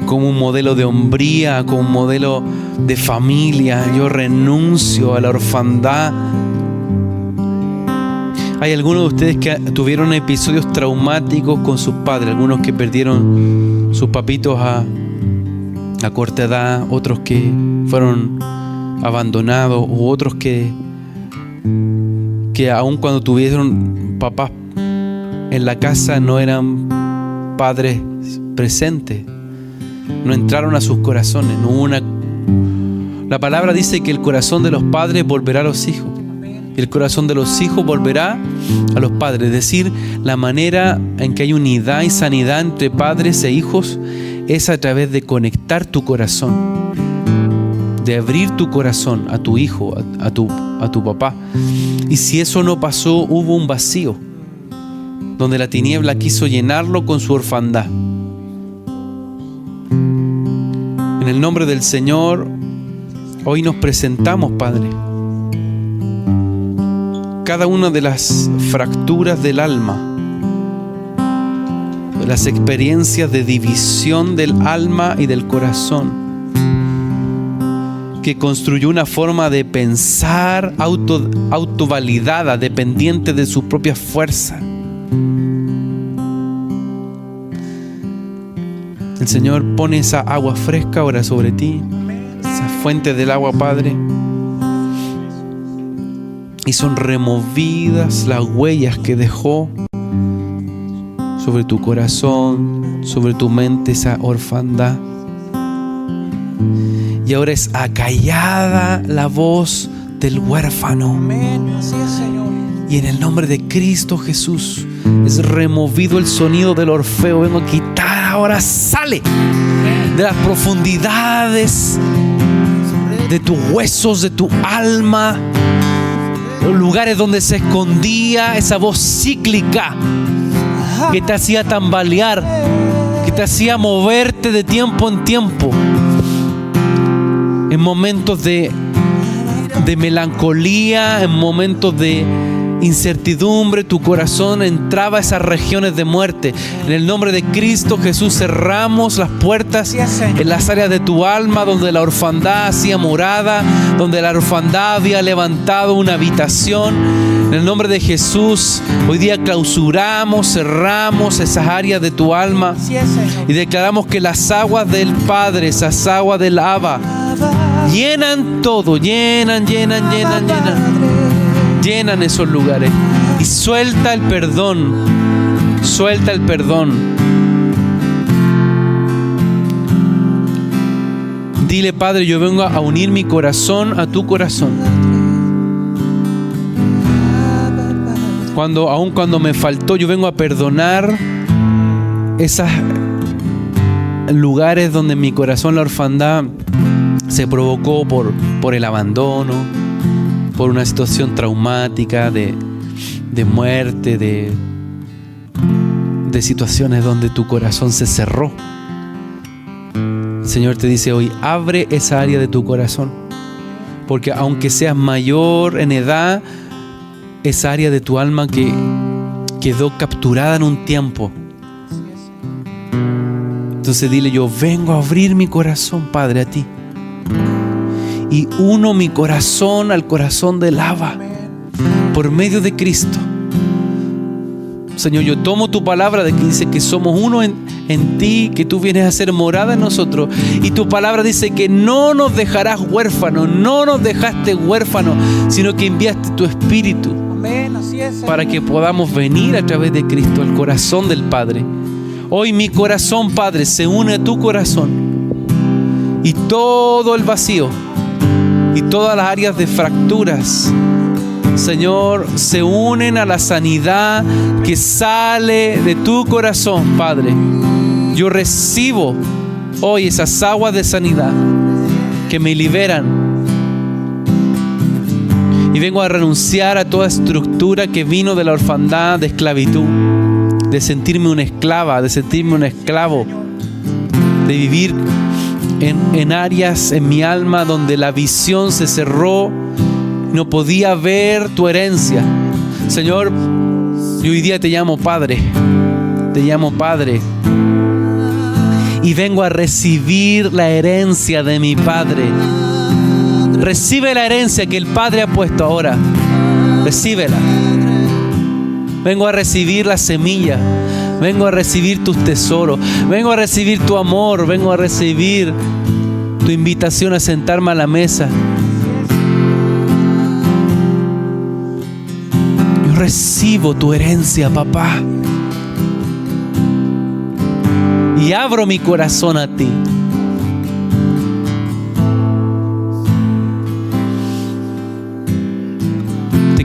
como un modelo de hombría, como un modelo de familia. Yo renuncio a la orfandad. Hay algunos de ustedes que tuvieron episodios traumáticos con sus padres, algunos que perdieron sus papitos a corta edad, otros que fueron abandonados, u otros que aun cuando tuvieron papás en la casa no eran padres presentes, no entraron a sus corazones. La palabra dice que el corazón de los padres volverá a los hijos y el corazón de los hijos volverá a los padres. Es decir, la manera en que hay unidad y sanidad entre padres e hijos es a través de conectar tu corazón, de abrir tu corazón a tu hijo, a tu papá. Y si eso no pasó, hubo un vacío donde la tiniebla quiso llenarlo con su orfandad. En el nombre del Señor, hoy nos presentamos, Padre, cada una de las fracturas del alma, de las experiencias de división del alma y del corazón, que construyó una forma de pensar autovalidada, dependiente de su propia fuerza. El Señor pone esa agua fresca ahora sobre ti, esa fuente del agua, Padre, y son removidas las huellas que dejó sobre tu corazón, sobre tu mente, esa orfandad. Y ahora es acallada la voz del huérfano. Y en el nombre de Cristo Jesús es removido el sonido del Orfeo. Vengo a quitar, ahora sale de las profundidades de tus huesos, de tu alma, los lugares donde se escondía esa voz cíclica que te hacía tambalear, que te hacía moverte de tiempo en tiempo. En momentos de melancolía, en momentos de incertidumbre, tu corazón entraba a esas regiones de muerte. En el nombre de Cristo Jesús cerramos las puertas en las áreas de tu alma donde la orfandad hacía morada, donde la orfandad había levantado una habitación. En el nombre de Jesús, hoy día clausuramos, cerramos esas áreas de tu alma y declaramos que las aguas del Padre, esas aguas del Abba, llenan todo, llenan esos lugares. Y suelta el perdón, suelta el perdón. Dile: Padre, yo vengo a unir mi corazón a tu corazón. Aun cuando me faltó, yo vengo a perdonar esos lugares donde en mi corazón la orfandad se provocó por el abandono, por una situación traumática de muerte, de situaciones donde tu corazón se cerró. El Señor te dice hoy: abre esa área de tu corazón, porque aunque seas mayor en edad, esa área de tu alma que quedó capturada en un tiempo. Entonces dile: yo vengo a abrir mi corazón, Padre, a ti, y uno mi corazón al corazón del Abba por medio de Cristo. Señor, yo tomo tu palabra de que dice que somos uno en ti, que tú vienes a ser morada en nosotros, y tu palabra dice que no nos dejarás huérfanos, no nos dejaste huérfanos, sino que enviaste tu Espíritu para que podamos venir a través de Cristo al corazón del Padre. Hoy mi corazón, Padre, se une a tu corazón, y todo el vacío y todas las áreas de fracturas Señor, se unen a la sanidad que sale de tu corazón, Padre. Yo recibo hoy esas aguas de sanidad que me liberan. Y vengo a renunciar a toda estructura que vino de la orfandad, de esclavitud, de sentirme una esclava, de sentirme un esclavo, de vivir en áreas en mi alma donde la visión se cerró, no podía ver tu herencia. Señor, yo hoy día te llamo Padre, te llamo Padre, y vengo a recibir la herencia de mi Padre. Recibe la herencia que el Padre ha puesto ahora, recíbela. Vengo a recibir la semilla, vengo a recibir tus tesoros, vengo a recibir tu amor, vengo a recibir tu invitación a sentarme a la mesa. Yo recibo tu herencia, papá, y abro mi corazón a ti.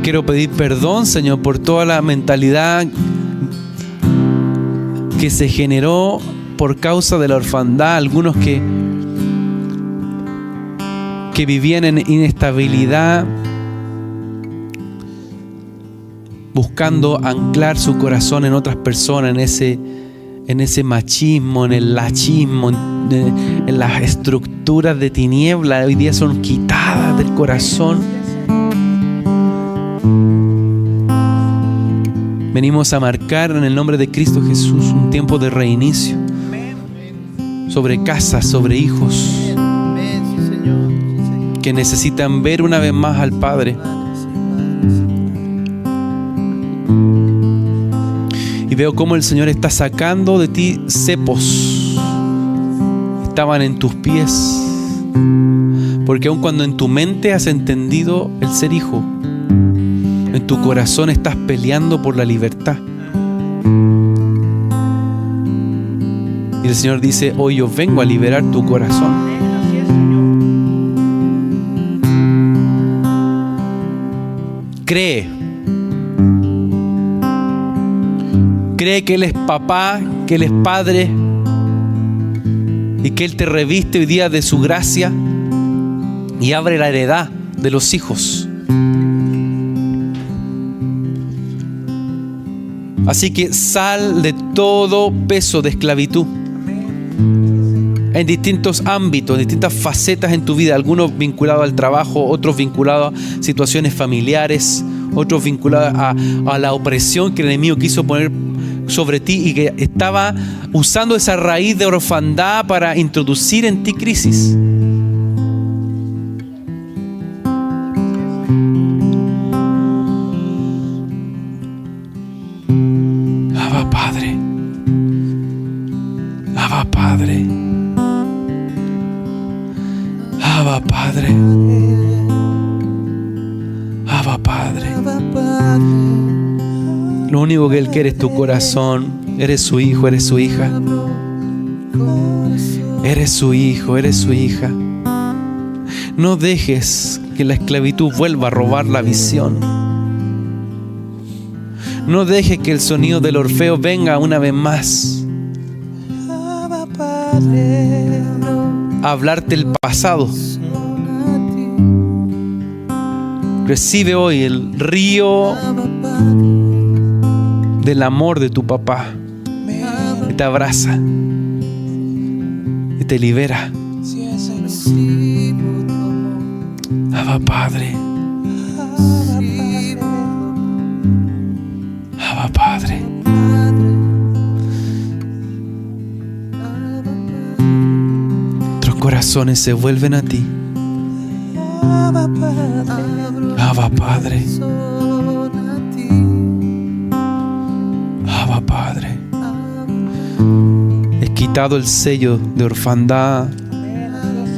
Quiero pedir perdón, Señor, por toda la mentalidad que se generó por causa de la orfandad. Algunos que vivían en inestabilidad, buscando anclar su corazón en otras personas, en ese machismo, en el lachismo, en las estructuras de tiniebla. Hoy día son quitadas del corazón. Venimos a marcar en el nombre de Cristo Jesús un tiempo de reinicio sobre casas, sobre hijos que necesitan ver una vez más al Padre. Y veo cómo el Señor está sacando de ti cepos. Estaban en tus pies. Porque aun cuando en tu mente has entendido el ser hijo, en tu corazón estás peleando por la libertad. Y el Señor dice: hoy yo vengo a liberar tu corazón. Cree que Él es papá, que Él es Padre, y que Él te reviste hoy día de su gracia y abre la heredad de los hijos. Así que sal de todo peso de esclavitud en distintos ámbitos, en distintas facetas en tu vida. Algunos vinculados al trabajo, otros vinculados a situaciones familiares, otros vinculados a la opresión que el enemigo quiso poner sobre ti y que estaba usando esa raíz de orfandad para introducir en ti crisis. Lo único que Él quiere es tu corazón. Eres su hijo, eres su hija. Eres su hijo, eres su hija. No dejes que la esclavitud vuelva a robar la visión. No dejes que el sonido del Orfeo venga una vez más a hablarte el pasado. Recibe hoy el río del amor de tu papá, que te abraza y te libera. Abba Padre, Abba Padre. Nuestros corazones se vuelven a ti. Abba Padre, Abba Padre. Es quitado el sello de orfandad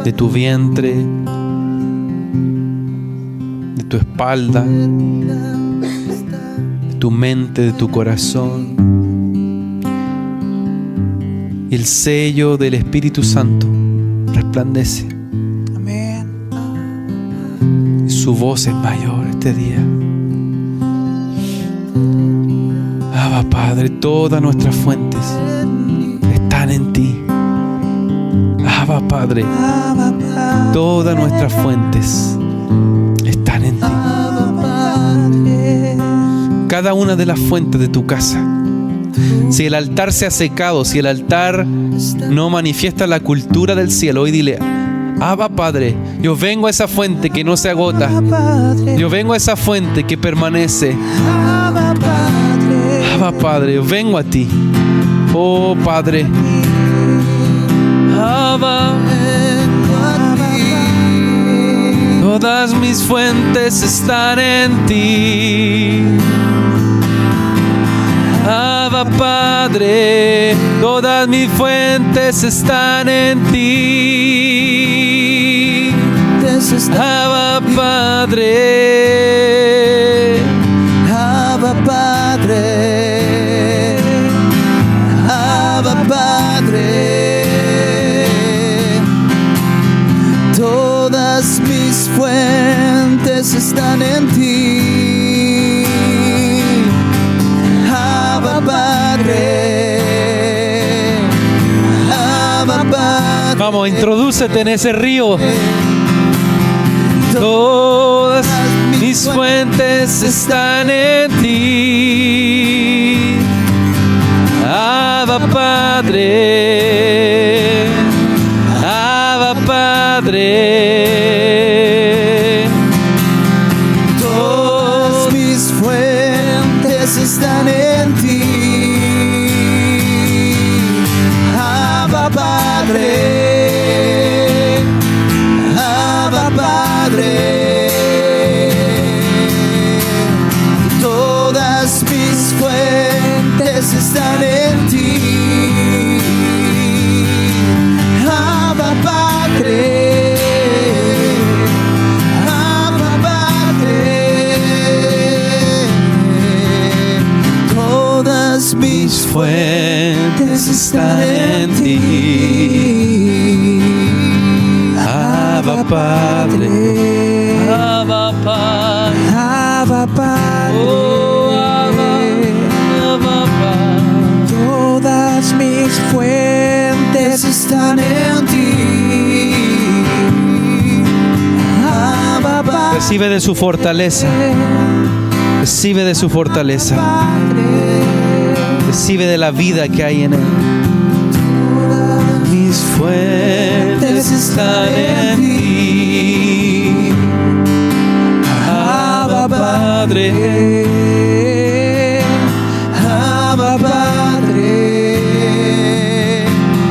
de tu vientre, de tu espalda, de tu mente, de tu corazón. Y el sello del Espíritu Santo resplandece. Su voz es mayor este día. Abba, Padre, todas nuestras fuentes están en ti. Abba, Padre, todas nuestras fuentes están en ti. Cada una de las fuentes de tu casa. Si el altar se ha secado, si el altar no manifiesta la cultura del cielo, hoy dile: Abba, Padre, yo vengo a esa fuente que no se agota. Yo vengo a esa fuente que permanece. Abba, Padre, yo vengo a ti. Oh, Padre. Abba, todas mis fuentes están en ti. Abba, Padre, todas mis fuentes están en ti. Abba, Padre. Abba, Padre. Abba, Padre. Todas mis fuentes están en ti. Abba, Padre. Abba, Padre. Vamos, introdúcete en ese río. Todas mis fuentes están en ti. Abba, Padre. Abba, Padre. Todas mis fuentes están en ti. Abba, Padre. Abba, Padre. Todas mis fuentes están en ti. Abba, Padre. Abba, Padre. Todas mis fuentes están en ti. Abba, Padre. Abba, Padre. Abba, Padre. Oh, Abba, Abba, Padre. Todas mis fuentes Están en ti. Abba, Padre. Recibe de su fortaleza. Recibe de su fortaleza. Recibe de la vida que hay en él. Mis fuentes están en ti. Abba, Padre. Abba, Padre.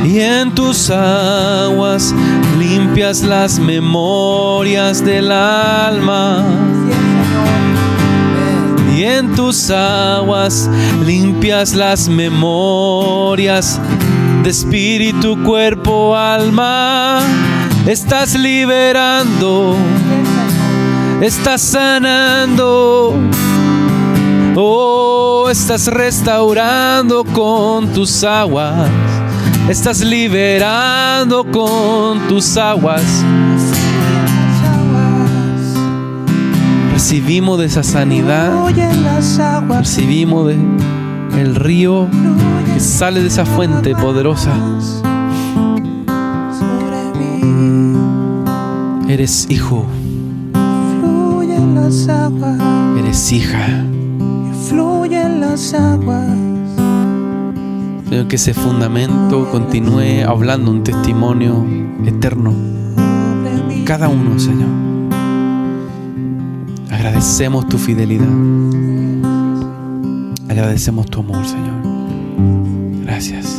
Y en tus aguas limpias las memorias del alma. Y en tus aguas limpias las memorias de espíritu, cuerpo, alma. Estás liberando, estás sanando. Oh, estás restaurando con tus aguas. Estás liberando con tus aguas. Recibimos de esa sanidad. Recibimos de el río que sale de esa fuente poderosa. Eres hijo. Fluyen las aguas. Eres hija. Fluyen las aguas. Señor, que ese fundamento continúe hablando un testimonio eterno. Cada uno, Señor. Agradecemos tu fidelidad. Agradecemos tu amor, Señor. Gracias.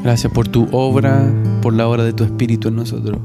Gracias por tu obra, por la obra de tu Espíritu en nosotros.